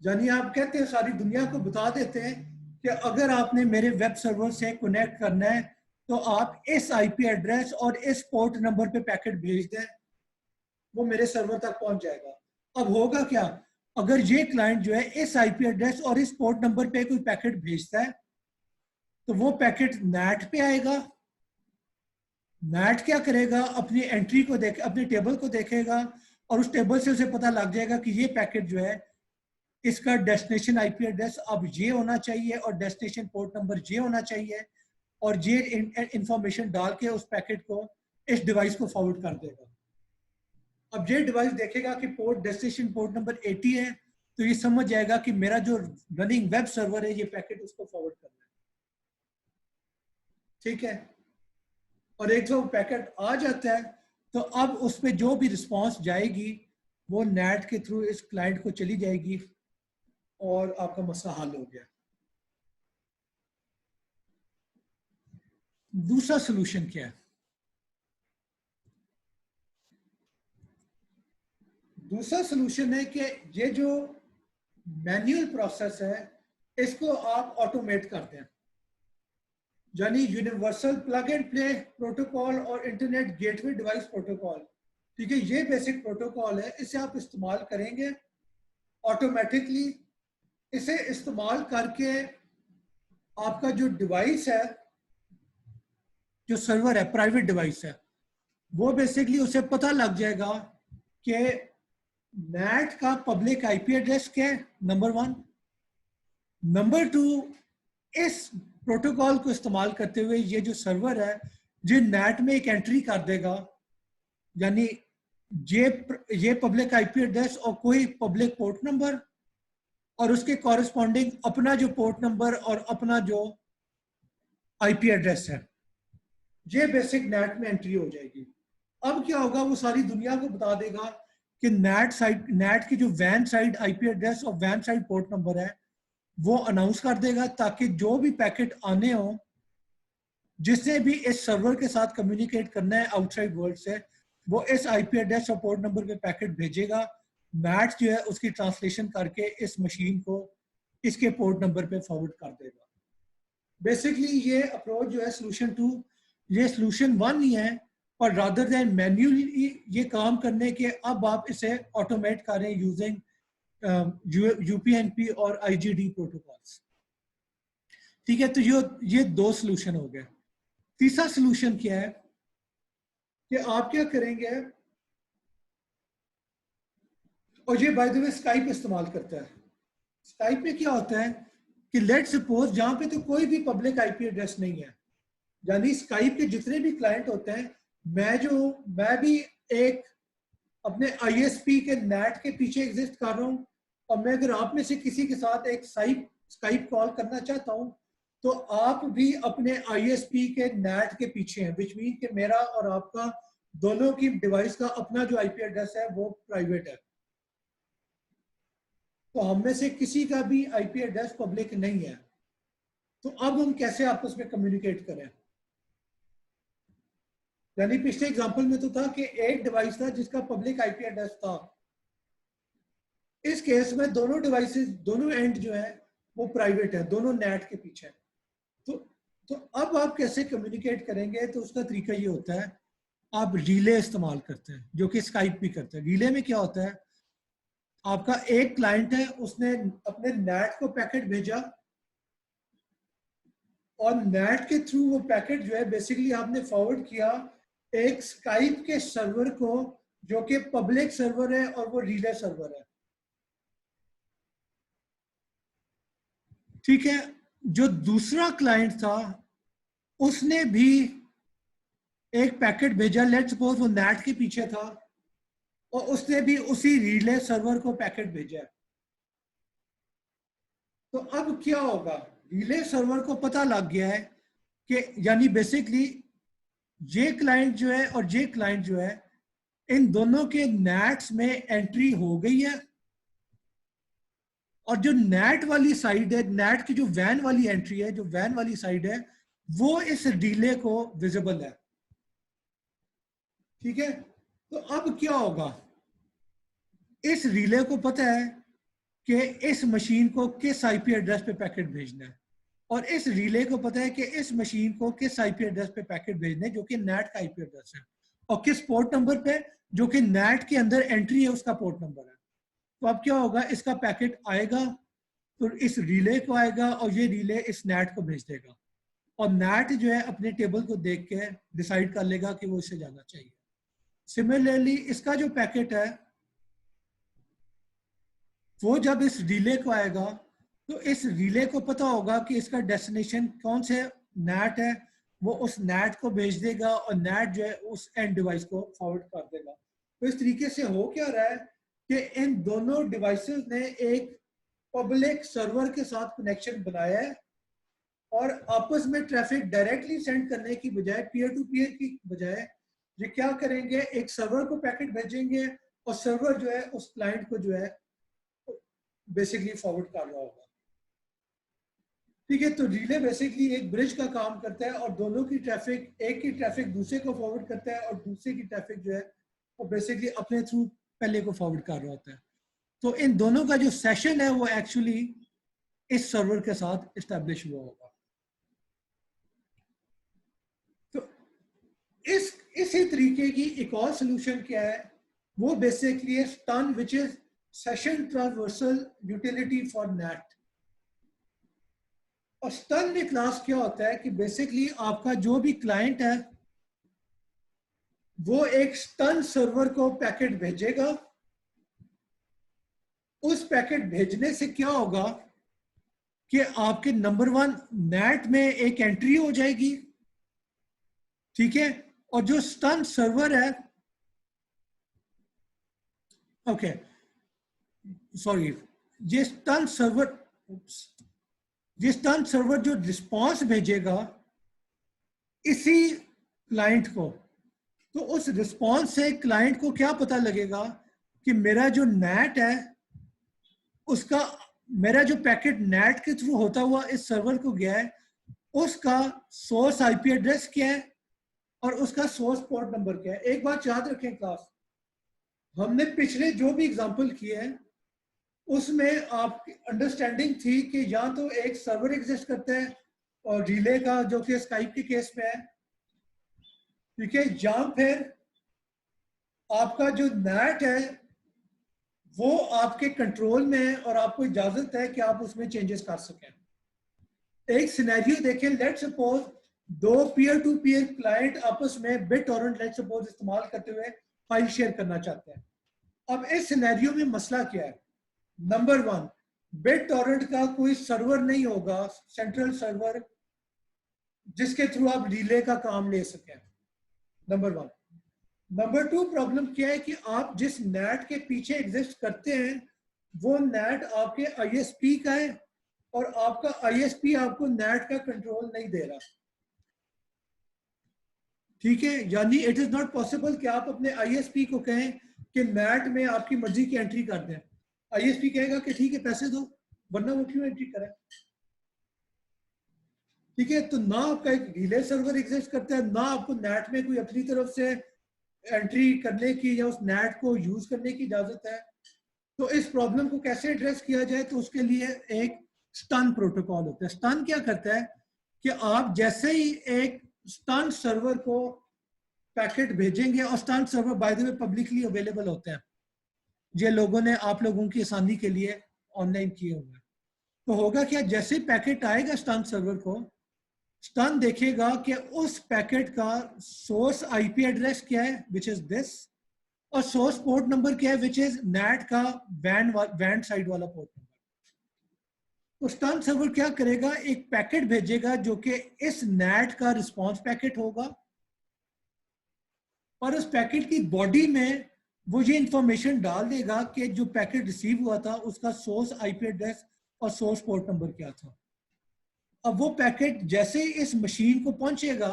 यानी आप कहते हैं, सारी दुनिया को बता देते हैं कि अगर आपने मेरे वेब सर्वर से कनेक्ट करना है तो आप इस आईपी एड्रेस और इस पोर्ट नंबर पे पैकेट भेज दें, वो मेरे सर्वर तक पहुंच जाएगा। अब होगा क्या? अगर ये क्लाइंट जो है इस आईपी एड्रेस और इस पोर्ट नंबर पे कोई पैकेट भेजता है, तो वो पैकेट नेट पे आएगा। नेट क्या करेगा? अपनी एंट्री को देख, अपने टेबल को देखेगा, और उस टेबल से उसे पता लग जाएगा कि ये पैकेट जो है इसका डेस्टिनेशन आईपी एड्रेस अब ये होना चाहिए और डेस्टिनेशन पोर्ट नंबर ये होना चाहिए। और ये इंफॉर्मेशन डाल के उस पैकेट को इस डिवाइस को फॉरवर्ड कर देगा। अब ये डिवाइस देखेगा कि पोर्ट डेस्टिनेशन पोर्ट नंबर 80 है, तो ये समझ जाएगा कि मेरा जो रनिंग वेब सर्वर है ये पैकेट उसको फॉरवर्ड करना है। ठीक है, और एक जो पैकेट आ जाता है तो अब उस पर जो भी रिस्पॉन्स जाएगी वो नेट के थ्रू इस क्लाइंट को चली जाएगी और आपका मसला हल हो गया। दूसरा सॉल्यूशन क्या है? दूसरा सॉल्यूशन है कि ये जो मैन्युअल प्रोसेस है इसको आप ऑटोमेट करते हैं, यानी universal plug and play protocol और इंटरनेट गेटवे डिवाइस प्रोटोकॉल। ठीक है, ये बेसिक प्रोटोकॉल है, इसे आप इस्तेमाल करेंगे ऑटोमेटिकली। इसे इस्तेमाल करके आपका जो डिवाइस है, जो सर्वर है, प्राइवेट डिवाइस है, वो बेसिकली उसे पता लग जाएगा कि नेट का पब्लिक आईपी एड्रेस क्या है, नंबर 1। नंबर 2, इस प्रोटोकॉल को इस्तेमाल करते हुए ये जो सर्वर है जो नेट में एक एंट्री कर देगा, यानी ये पब्लिक आईपी एड्रेस और कोई पब्लिक पोर्ट नंबर और उसके कॉरेस्पॉन्डिंग अपना जो पोर्ट नंबर और अपना जो आईपी एड्रेस है, ये बेसिक नेट में एंट्री हो जाएगी। अब क्या होगा, वो सारी दुनिया को बता देगा कि नेट की जो वैन साइड आईपी एड्रेस और वैन साइड पोर्ट नंबर है वो अनाउंस कर देगा, ताकि जो भी पैकेट आने हो, जिसने भी इस सर्वर के साथ कम्युनिकेट करना है आउटसाइड वर्ल्ड से, वो इस आईपी एड्रेस और पोर्ट नंबर पे पैकेट भेजेगा। मैट जो है उसकी ट्रांसलेशन करके इस मशीन को इसके पोर्ट नंबर पे फॉरवर्ड कर देगा। बेसिकली ये अप्रोच जो है सॉल्यूशन 2, ये सॉल्यूशन 1 ही है, पर रादर देन मैन्युअली ये काम करने के अब आप इसे ऑटोमेट करें यूजिंग यूपीएनपी और आईजीडी प्रोटोकॉल्स। ठीक है, तो ये 2 सॉल्यूशन हो गए। तीसरा सॉल्यूशन क्या है कि आप क्या करेंगे, और ये बाय द वे स्काइप इस्तेमाल करता है। स्काइप में क्या होता है कि लेट सपोज जहां पे तो कोई भी पब्लिक आईपी एड्रेस नहीं है, यानी स्काइप के जितने भी क्लाइंट होते हैं, मैं भी एक अपने आईएसपी के नेट के पीछे एग्जिस्ट कर रहा हूँ, और मैं अगर आप में से किसी के साथ एक स्काइप कॉल करना चाहता हूँ तो आप भी अपने आईएसपी के नेट के पीछे हैं, विच मीन कि मेरा और आपका दोनों की डिवाइस का अपना जो आईपी एड्रेस है वो प्राइवेट है। तो हम में से किसी का भी आईपी एड्रेस पब्लिक नहीं है। तो अब हम कैसे आपस में कम्युनिकेट करें? यानी पिछले एग्जांपल में तो था कि एक डिवाइस था जिसका पब्लिक आईपी एड्रेस था। इस केस में दोनों डिवाइसेस, दोनों एंड जो है वो प्राइवेट है, दोनों नेट के पीछे है। तो अब आप कैसे कम्युनिकेट करेंगे? तो उसका तरीका ये होता है, आप रिले इस्तेमाल करते हैं, जो कि स्काइप भी करते हैं। रिले में क्या होता है, आपका एक क्लाइंट है, उसने अपने नेट को पैकेट भेजा और नेट के थ्रू वो पैकेट जो है बेसिकली आपने फॉरवर्ड किया एक स्काइप के सर्वर को, जो कि पब्लिक सर्वर है और वो रिले सर्वर है। ठीक है, जो दूसरा क्लाइंट था उसने भी एक पैकेट भेजा, लेट सपोज वो नेट के पीछे था और उसने भी उसी रिले सर्वर को पैकेट भेजा। तो अब क्या होगा, रिले सर्वर को पता लग गया है कि यानी बेसिकली ये क्लाइंट जो है और ये क्लाइंट जो है, इन दोनों के नेट्स में एंट्री हो गई है, और जो नेट वाली साइड है, नेट की जो वैन वाली एंट्री है, जो वैन वाली साइड है, वो इस रिले को विजिबल है। ठीक है, तो अब क्या होगा, इस रिले को पता है कि इस मशीन को किस आईपी एड्रेस पे पैकेट भेजना है, और इस रिले को पता है कि इस मशीन को किस आईपी एड्रेस पे पैकेट भेजना है, जो कि नेट का आईपी एड्रेस है, और किस पोर्ट नंबर पे, जो कि नेट के अंदर एंट्री है उसका पोर्ट नंबर है। तो अब क्या होगा, इसका पैकेट आएगा तो इस रिले को आएगा और ये रिले इस नेट को भेज देगा, और नेट जो है अपने टेबल को देख के डिसाइड कर लेगा कि वो इसे जाना चाहिए। सिमिलरली इसका जो पैकेट है वो जब इस रिले को आएगा तो इस रिले को पता होगा कि इसका डेस्टिनेशन कौन से नेट है वो उस नेट को भेज देगा और नेट जो है उस एंड डिवाइस को फॉरवर्ड कर देगा। तो इस तरीके से हो क्या रहा है कि इन दोनों डिवाइसेस ने एक पब्लिक सर्वर के साथ कनेक्शन बनाया है और आपस में ट्रैफिक डायरेक्टली सेंड करने की बजाय, पीयर टू पीयर की बजाय, ये क्या करेंगे, एक सर्वर को पैकेट भेजेंगे और सर्वर जो है उस क्लाइंट को जो है बेसिकली फॉरवर्ड कर रहा होगा। ठीक है, तो रिले बेसिकली एक ब्रिज का काम करता है और दोनों की ट्रैफिक, एक की ट्रैफिक दूसरे को फॉरवर्ड करता है और दूसरे की ट्रैफिक जो है वो बेसिकली अपने थ्रू पहले को फॉरवर्ड कर रहा होता है। तो इन दोनों का जो सेशन है वो एक्चुअली इस सर्वर के साथ इस्टेब्लिश हुआ होगा। तो इसी तरीके की एक और सोल्यूशन क्या है, वो बेसिकली है STUN, which is session transversal utility for NAT. और स्टन में क्लास क्या होता है कि बेसिकली आपका जो भी क्लाइंट है वो एक स्टन सर्वर को पैकेट भेजेगा। उस पैकेट भेजने से क्या होगा कि आपके नंबर 1 नेट में एक एंट्री हो जाएगी, ठीक है, और जो स्टन सर्वर है, ओके सॉरी, ये स्टन सर्वर जो रिस्पांस भेजेगा इसी क्लाइंट को, तो उस रिस्पांस से क्लाइंट को क्या पता लगेगा कि मेरा जो नेट है उसका, मेरा जो पैकेट नेट के थ्रू होता हुआ इस सर्वर को गया है उसका सोर्स आईपी एड्रेस क्या है और उसका सोर्स पोर्ट नंबर क्या है। एक बात याद रखें क्लास, हमने पिछले जो भी एग्जांपल किए हैं उसमें आपकी अंडरस्टैंडिंग थी कि या तो एक सर्वर एग्जिस्ट करता है और रिले का, जो कि स्काइप के केस में है, ठीक है, या फिर आपका जो नेट है वो आपके कंट्रोल में है और आपको इजाजत है कि आप उसमें चेंजेस कर सकें। एक सिनेरियो देखें, लेट सपोज दो पीयर टू पीयर क्लाइंट आपस में BitTorrent लेट सपोज इस्तेमाल करते हुए फाइल शेयर करना चाहते हैं। अब इस सिनेरियो में मसला क्या है, नंबर 1, BitTorrent का कोई सर्वर नहीं होगा, सेंट्रल सर्वर, जिसके थ्रू आप रिले का काम ले सकें, नंबर 1। नंबर 2 प्रॉब्लम क्या है कि आप जिस नेट के पीछे एग्जिस्ट करते हैं वो नेट आपके आईएसपी का है और आपका आईएसपी आपको नेट का कंट्रोल नहीं दे रहा, ठीक है, यानी इट इज नॉट पॉसिबल कि आप अपने आईएसपी को कहें कि नेट में आपकी मर्जी की एंट्री कर दें। आईएसपी कहेगा कि ठीक है पैसे दो, वरना वो क्यों एंट्री करे, ठीक है। तो ना आपका एक रिले सर्वर एग्जिस्ट करता है, ना आपको नेट में कोई अपनी तरफ से एंट्री करने की या उस नेट को यूज करने की इजाजत है। तो इस प्रॉब्लम को कैसे एड्रेस किया जाए, तो उसके लिए एक स्टन प्रोटोकॉल होता है। स्टन क्या करता है कि आप जैसे ही एक स्टन सर्वर को पैकेट भेजेंगे, और STUN server by the way publicly available होते हैं, ये लोगों ने आप लोगों की आसानी के लिए ऑनलाइन किए हुए हैं। तो होगा क्या, जैसे पैकेट आएगा स्टन सर्वर को, स्टन देखेगा कि उस पैकेट का सोर्स आईपी एड्रेस क्या है, विच इज दिस, और सोर्स पोर्ट नंबर क्या है, विच इज नेट का वैन साइड वाला पोर्ट नंबर। तो स्टन सर्वर क्या करेगा, एक पैकेट भेजेगा जो कि इस नेट का रिस्पांस पैकेट होगा, और उस पैकेट की बॉडी में वो ये इंफॉर्मेशन डाल देगा कि जो पैकेट रिसीव हुआ था उसका सोर्स आईपी एड्रेस और सोर्स पोर्ट नंबर क्या था। अब वो पैकेट जैसे इस मशीन को पहुंचेगा,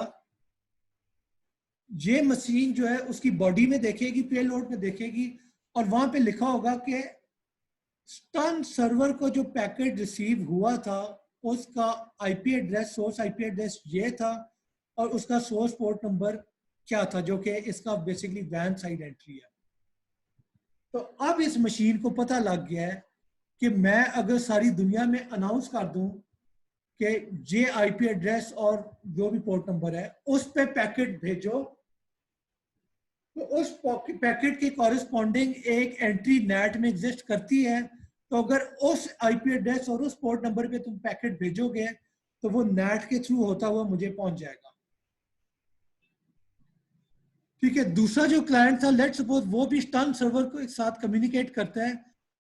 ये मशीन जो है उसकी बॉडी में देखेगी, पेलोड में देखेगी, और वहां पे लिखा होगा कि स्टन सर्वर को जो पैकेट रिसीव हुआ था उसका IP address, source IP address ये था, और उसका सोर्स पोर्ट नंबर क्या था, जो कि इसका बेसिकली वैन साइड एंट्री है। तो अब इस मशीन को पता लग गया है कि मैं अगर सारी दुनिया में अनाउंस कर दूं कि ये आईपी एड्रेस और जो भी पोर्ट नंबर है उस पे पैकेट भेजो, तो उस पैकेट के कॉरेस्पॉन्डिंग एक एंट्री नेट में एग्जिस्ट करती है। तो अगर उस आईपी एड्रेस और उस पोर्ट नंबर पे तुम पैकेट भेजोगे तो वो नेट के थ्रू होता हुआ मुझे पहुंच जाएगा, ठीक है। दूसरा जो क्लाइंट था, लेट सपोज वो भी स्टन सर्वर को एक साथ कम्युनिकेट करता है,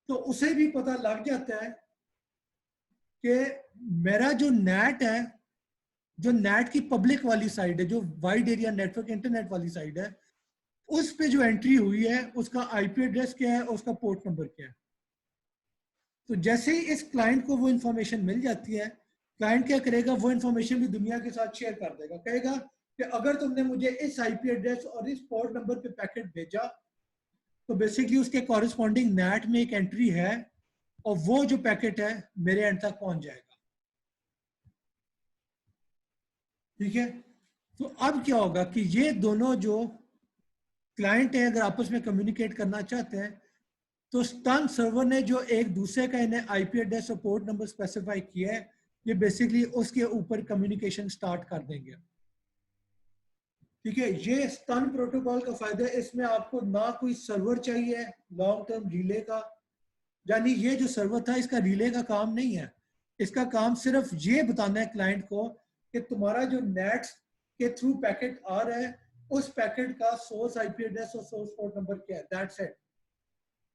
तो उसे भी पता लग जाता है कि मेरा जो नेट है जो नेट की पब्लिक वाली साइड है, जो वाइड एरिया नेटवर्क इंटरनेट वाली साइड है, उस पे जो एंट्री हुई है उसका आईपी एड्रेस क्या है, उसका पोर्ट नंबर क्या है। तो जैसे ही इस क्लाइंट को वो इंफॉर्मेशन मिल जाती है, क्लाइंट क्या करेगा, वो इंफॉर्मेशन भी दुनिया के साथ शेयर कर देगा, कहेगा कि अगर तुमने मुझे इस आईपी एड्रेस और इस पोर्ट नंबर पे पैकेट भेजा तो बेसिकली उसके कॉरेस्पॉन्डिंग नेट में एक एंट्री है और वो जो पैकेट है मेरे एंड तक पहुंच जाएगा। ठीक है, तो अब क्या होगा कि ये दोनों जो क्लाइंट है अगर आपस में कम्युनिकेट करना चाहते हैं तो स्टन सर्वर ने जो एक दूसरे का इन्हें आईपी एड्रेस और पोर्ट नंबर स्पेसिफाई किया है, ये बेसिकली उसके ऊपर कम्युनिकेशन स्टार्ट कर देंगे। ठीक है, ये स्टन प्रोटोकॉल का फायदा है, इसमें आपको ना कोई सर्वर चाहिए लॉन्ग टर्म रिले का, यानी ये जो सर्वर था इसका रिले का काम नहीं है, इसका काम सिर्फ ये बताना है क्लाइंट को कि तुम्हारा जो नेट के थ्रू पैकेट आ रहा है उस पैकेट का सोर्स आईपी एड्रेस और सोर्स पोर्ट नंबर क्या है, दैट्स इट।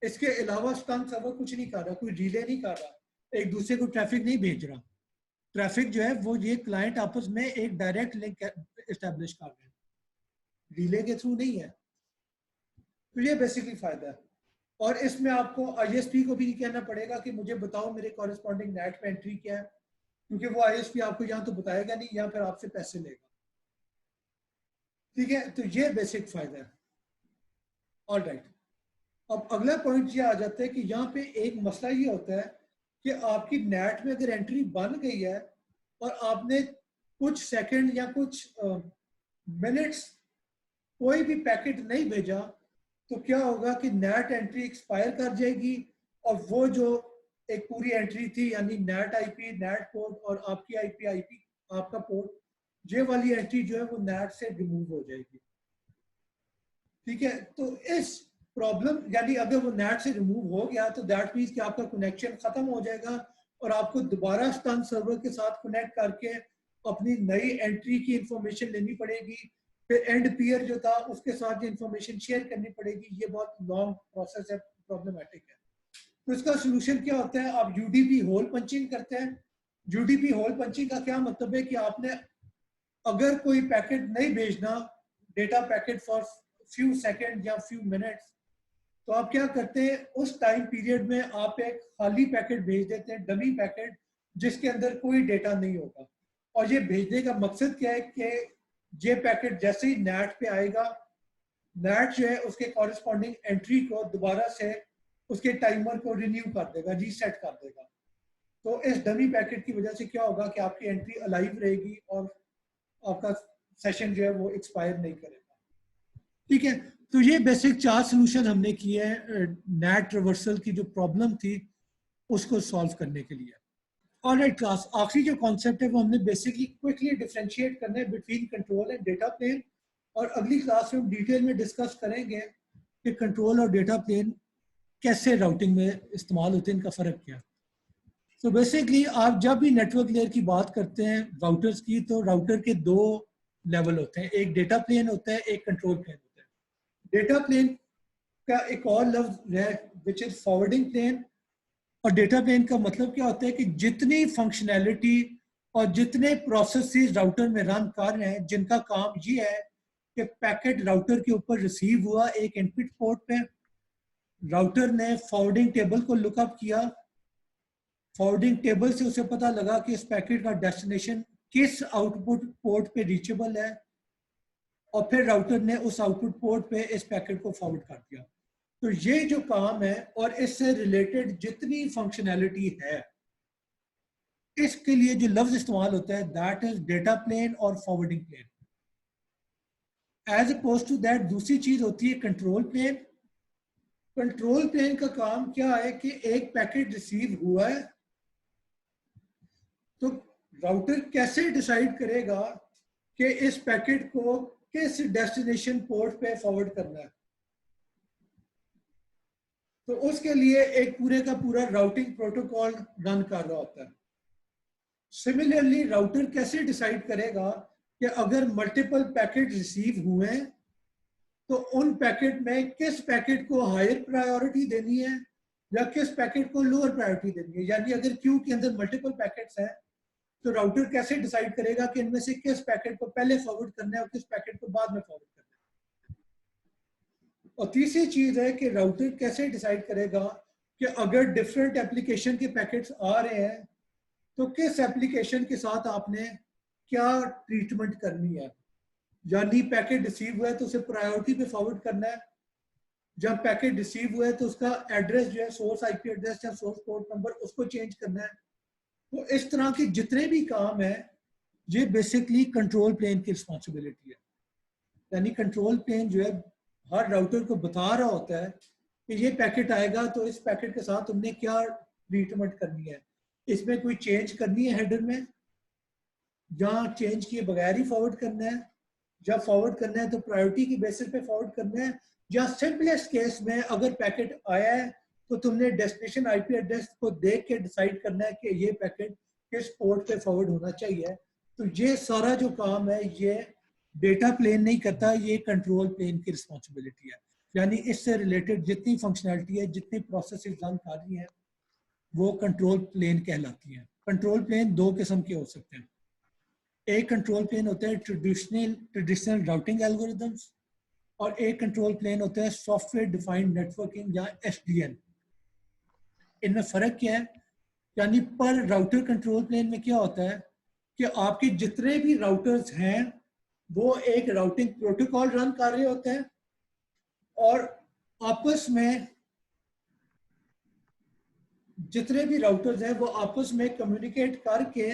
इसके अलावा स्टन सर्वर कुछ नहीं कर रहा, कोई रिले नहीं कर रहा, एक दूसरे को ट्रैफिक नहीं भेज रहा। ट्रैफिक जो है वो ये क्लाइंट आपस में एक डायरेक्ट लिंक एस्टेब्लिश कर रहे हैं, रिले के थ्रू नहीं है। तो ये बेसिकली फायदा है। और इसमें आपको आईएसपी को भी कहना पड़ेगा कि मुझे बताओ मेरे कॉरेस्पॉन्डिंग नेट पे एंट्री क्या है, क्योंकि वो आईएसपी आपको यहाँ तो बताएगा नहीं, यहाँ पर आपसे पैसे लेगा। ठीक है, तो ये बेसिक फायदा है। ऑल राइट, अब अगला पॉइंट ये आ जाता है कि यहाँ पे एक मसला ये होता है कि आपकी नेट में अगर एंट्री बन गई है और आपने कुछ सेकंड या कुछ मिनट्स कोई भी पैकेट नहीं भेजा तो क्या होगा कि नेट एंट्री एक्सपायर कर जाएगी और वो जो एक पूरी एंट्री थी यानी नेट आईपी, नेट पोर्ट और आपकी आईपी आपका पोर्ट, ये वाली एंट्री जो है वो नेट से रिमूव हो जाएगी। ठीक है, तो इस प्रॉब्लम यानी अगर वो नेट से रिमूव हो गया तो दैट मीन्स कि आपका कनेक्शन खत्म हो जाएगा और आपको दोबारा स्टन सर्वर के साथ कनेक्ट करके अपनी नई एंट्री की इंफॉर्मेशन लेनी पड़ेगी, फिर एंड पीयर जो था उसके साथ इंफॉर्मेशन शेयर करनी पड़ेगी। ये बहुत लॉन्ग प्रोसेस है, प्रॉब्लमेटिक है। तो इसका सोल्यूशन क्या होता है, आप यूडीपी होल पंचिंग करते हैं। यूडीपी होल पंचिंग का क्या मतलब है कि आपने अगर कोई पैकेट नहीं भेजना, data packet for few second या फ्यू मिनट्स, तो आप क्या करते हैं उस टाइम पीरियड में आप एक खाली पैकेट भेज देते हैं, डमी पैकेट जिसके अंदर कोई डेटा नहीं होगा। और ये भेजने का मकसद क्या है कि ये पैकेट जैसे ही नेट पे आएगा, नेट जो है उसके कॉरेस्पॉन्डिंग एंट्री को दोबारा से उसके टाइमर को रिन्यू कर देगा, रीसेट कर देगा। तो इस डमी पैकेट की वजह से क्या होगा कि आपकी एंट्री अलाइव रहेगी और आपका सेशन जो है वो एक्सपायर नहीं करेगा। ठीक है, तो ये बेसिक 4 सोल्यूशन हमने किए हैं नेट रिवर्सल की जो प्रॉब्लम थी उसको सॉल्व करने के लिए। ऑलराइट क्लास, आखिरी जो कॉन्सेप्ट है वो हमने बेसिकली क्विकली डिफरेंशिएट करना है between control and data plane, और अगली क्लास में हम डिटेल में डिस्कस करेंगे कि कंट्रोल और डेटा प्लेन कैसे राउटिंग में इस्तेमाल होते हैं, इनका फ़र्क क्या है। तो बेसिकली आप जब भी नेटवर्क लेयर की बात करते हैं राउटर्स की, तो राउटर के 2 लेवल होते हैं, एक डेटा प्लेन होता है, एक कंट्रोल प्लेन होता है। डेटा प्लेन का एक और लफ्ज है विच इज फॉरवर्डिंग प्लेन। और डेटा प्लेन का मतलब क्या होता है कि जितनी फंक्शनैलिटी और जितने प्रोसेसेस राउटर में रन कर रहे हैं जिनका काम ये है कि पैकेट राउटर के ऊपर रिसीव हुआ एक इनपुट पोर्ट पे, राउटर ने फॉरवर्डिंग टेबल को लुकअप किया, फॉरवर्डिंग टेबल से उसे पता लगा कि इस पैकेट का डेस्टिनेशन किस आउटपुट पोर्ट पे रीचेबल है, और फिर राउटर ने उस आउटपुट पोर्ट पे इस पैकेट को फॉरवर्ड कर दिया। तो ये जो काम है और इससे रिलेटेड जितनी फंक्शनैलिटी है, इसके लिए जो लफ्ज इस्तेमाल होता है दैट इज डेटा प्लेन और forwarding plane. As opposed to that दूसरी चीज होती है कंट्रोल प्लेन। कंट्रोल प्लेन का काम क्या है कि एक पैकेट रिसीव हुआ है तो राउटर कैसे डिसाइड करेगा कि इस पैकेट को किस डेस्टिनेशन पोर्ट पे फॉरवर्ड करना है। तो उसके लिए एक पूरे का पूरा राउटिंग प्रोटोकॉल रन कर रहा होता है। सिमिलरली राउटर कैसे डिसाइड करेगा कि अगर मल्टीपल पैकेट रिसीव हुए हैं तो उन पैकेट में किस पैकेट को हायर प्रायोरिटी देनी है या किस पैकेट को लोअर प्रायोरिटी देनी है। यानी अगर क्यू के अंदर मल्टीपल पैकेट्स हैं तो राउटर कैसे डिसाइड करेगा कि इनमें से किस पैकेट को पहले फॉरवर्ड करना है और किस पैकेट को बाद में फॉरवर्ड करना है। और तीसरी चीज है कि राउटर कैसे डिसाइड करेगा कि अगर डिफरेंट एप्लीकेशन के पैकेट्स आ रहे हैं तो किस एप्लीकेशन के साथ आपने क्या ट्रीटमेंट करनी है। यानी पैकेट रिसीव हुआ है तो उसे प्रायोरिटी पे फॉरवर्ड करना है, जब पैकेट रिसीव हुआ है तो उसका एड्रेस जो है सोर्स आईपी एड्रेस या सोर्स पोर्ट नंबर उसको चेंज करना है। तो इस तरह के जितने भी काम है ये बेसिकली कंट्रोल प्लेन की रिस्पॉन्सिबिलिटी है। यानी कंट्रोल प्लेन जो है हर राउटर को बता रहा होता है कि ये पैकेट आएगा तो इस पैकेट के साथ तुमने क्या ट्रीटमेंट करनी है, इसमें कोई चेंज करनी है हेडर में, या चेंज किए बगैर ही फॉरवर्ड करना है, जब फॉरवर्ड करना है तो प्रायोरिटी की बेसिस पे फॉरवर्ड करना है, या सिंपलेस्ट केस में अगर पैकेट आया है तो तुमने डेस्टिनेशन आईपी एड्रेस को देख के डिसाइड करना है कि ये पैकेट किस पोर्ट पे फॉरवर्ड होना चाहिए। तो ये सारा जो काम है ये डेटा प्लेन नहीं करता, ये कंट्रोल प्लेन की रिस्पॉन्सिबिलिटी है। यानी इससे रिलेटेड जितनी फंक्शनैलिटी है, जितनी प्रोसेसेस रन कर रही हैं, वो कंट्रोल प्लेन कहलाती हैं। कंट्रोल प्लेन दो किस्म के हो सकते हैं। एक कंट्रोल प्लेन होता है ट्रेडिशनल राउटिंग एल्गोरिथम्स, और एक कंट्रोल प्लेन होता है सॉफ्टवेयर डिफाइंड नेटवर्किंग या एसडीएन। इनमें फर्क क्या है? यानी पर राउटर कंट्रोल प्लेन में क्या होता है कि आपके जितने भी राउटर्स हैं वो एक राउटिंग प्रोटोकॉल रन कर रहे होते हैं और आपस में जितने भी राउटर्स हैं वो आपस में कम्युनिकेट करके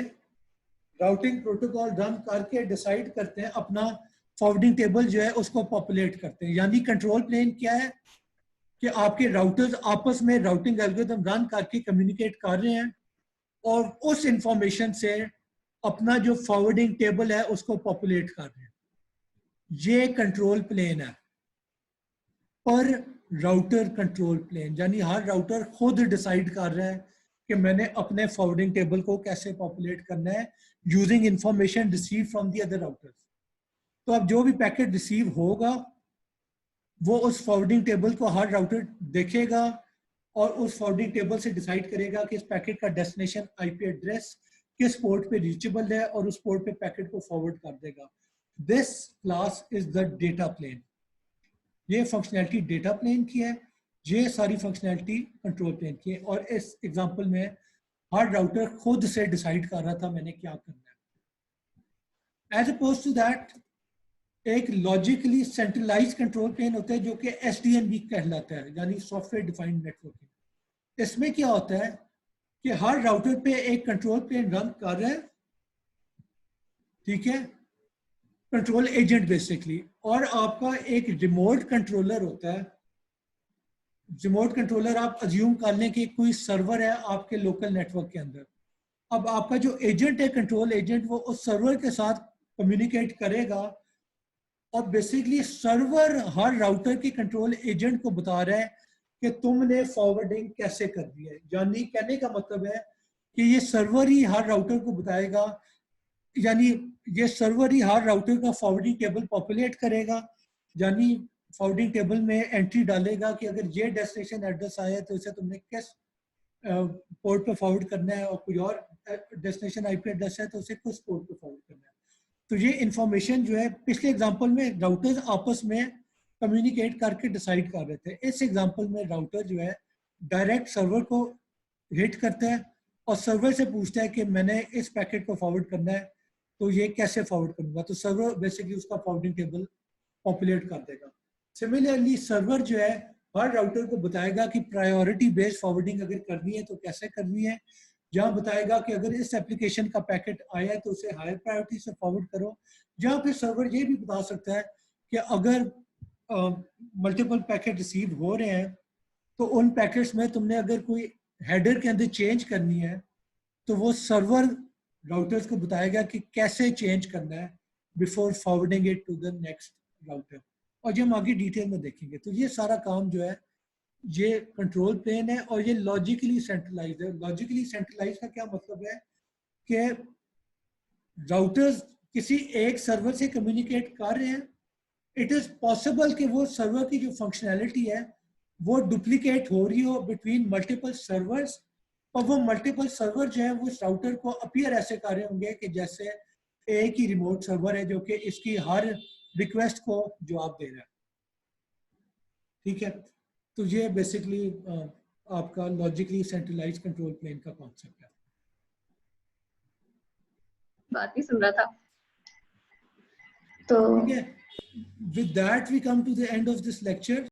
राउटिंग प्रोटोकॉल रन करके डिसाइड करते हैं, अपना फॉरवर्डिंग टेबल जो है उसको पॉपुलेट करते हैं। यानी कंट्रोल प्लेन क्या है कि आपके राउटर्स आपस में राउटिंग एल्गोरिथम रन करके कम्युनिकेट कर रहे हैं और उस इंफॉर्मेशन से अपना जो फॉरवर्डिंग टेबल है उसको पॉपुलेट कर रहे हैं। ये कंट्रोल प्लेन है। पर राउटर कंट्रोल प्लेन यानी हर राउटर खुद डिसाइड कर रहा है कि मैंने अपने फॉरवर्डिंग टेबल को कैसे पॉपुलेट करना है using information receive from the other routers. तो अब जो भी पैकेट रिसीव होगा वो उस फॉरवर्डिंग टेबल को हर राउटर देखेगा और उस फॉरवर्डिंग टेबल से डिसाइड करेगा कि इस पैकेट का डेस्टिनेशन आईपी एड्रेस किस पोर्ट पे रीचेबल है और उस पोर्ट पे पैकेट को फॉरवर्ड कर देगा। This class is the data plane. ये फंक्शनैलिटी डेटा प्लेन की है, ये सारी फंक्शनैलिटी कंट्रोल प्लेन की है। और इस एग्जांपल में हर राउटर खुद से डिसाइड कर रहा था मैंने क्या करना है। एज अपोज टू दैट एक लॉजिकली सेंट्रलाइज कंट्रोल प्लेन होता है जो कि एसडीएन भी कहलाता है, यानी सॉफ्टवेयर डिफाइंड नेटवर्किंग। इसमें क्या होता है कि हर राउटर पे एक कंट्रोल प्लेन रन कर रहा है, ठीक है, कंट्रोल एजेंट बेसिकली, और आपका एक रिमोट कंट्रोलर होता है। रिमोट कंट्रोलर आप अज्यूम कर लें कि कोई सर्वर है आपके लोकल नेटवर्क के अंदर। अब आपका जो एजेंट है कंट्रोल एजेंट वो उस सर्वर के साथ कम्युनिकेट करेगा और बेसिकली सर्वर हर राउटर के कंट्रोल एजेंट को बता रहा है कि तुमने फॉरवर्डिंग कैसे करनी है। यानी कहने का मतलब है कि ये सर्वर ही हर राउटर को बताएगा, यानी ये सर्वर ही हर राउटर का फॉरवर्डिंग टेबल पॉपुलेट करेगा। यानी फॉरवर्डिंग टेबल में एंट्री डालेगा कि अगर ये डेस्टिनेशन एड्रेस आया तो इसे तुमने किस पोर्ट पे फॉरवर्ड करना है, और कोई और डेस्टिनेशन आईपी एड्रेस है तो उसे किस पोर्ट पे फॉरवर्ड करना है। तो ये इंफॉर्मेशन जो है पिछले एग्जांपल में राउटर्स आपस में कम्युनिकेट करके डिसाइड कर रहे थे। इस एग्जांपल में राउटर जो है डायरेक्ट सर्वर को हिट करता है और सर्वर से पूछता है कि मैंने इस पैकेट को फॉरवर्ड करना है तो ये कैसे फॉरवर्ड करूंगा। तो सर्वर बेसिकली उसका फॉरवर्डिंग टेबल पॉपुलेट कर देगा। सिमिलरली सर्वर जो है हर राउटर को बताएगा कि प्रायोरिटी बेस्ड फॉरवर्डिंग अगर करनी है तो कैसे करनी है। जहाँ बताएगा कि अगर इस एप्लीकेशन का पैकेट आया है तो उसे हायर प्रायोरिटी से फॉरवर्ड करो। जहाँ फिर सर्वर ये भी बता सकता है कि अगर मल्टीपल पैकेट रिसीव हो रहे हैं तो उन पैकेट्स में तुमने अगर कोई हेडर के अंदर चेंज करनी है तो वो सर्वर राउटर्स को बताएगा कि कैसे चेंज करना है before forwarding it to the next router. और जो हम आगे डिटेल में देखेंगे तो ये सारा काम जो है ये कंट्रोल प्लेन है और ये लॉजिकली सेंट्रलाइज्ड है। लॉजिकली सेंट्रलाइज का क्या मतलब है कि राउटर्स किसी एक सर्वर से कम्युनिकेट कर रहे हैं, इट इज पॉसिबल कि वो सर्वर की जो फंक्शनैलिटी है वो डुप्लीकेट हो रही हो बिटवीन मल्टीपल सर्वर्स, और वो मल्टीपल सर्वर जो है वो इस राउटर को अपीयर ऐसे कर रहे होंगे कि जैसे एक ही रिमोट सर्वर है जो कि इसकी हर रिक्वेस्ट को जवाब दे रहा है। ठीक है, तो ये बेसिकली आपका लॉजिकली सेंट्रलाइज कंट्रोल प्लेन का कॉन्सेप्ट है। बात ही सुन रहा था। तो ठीक है, with that we come to the end of this lecture.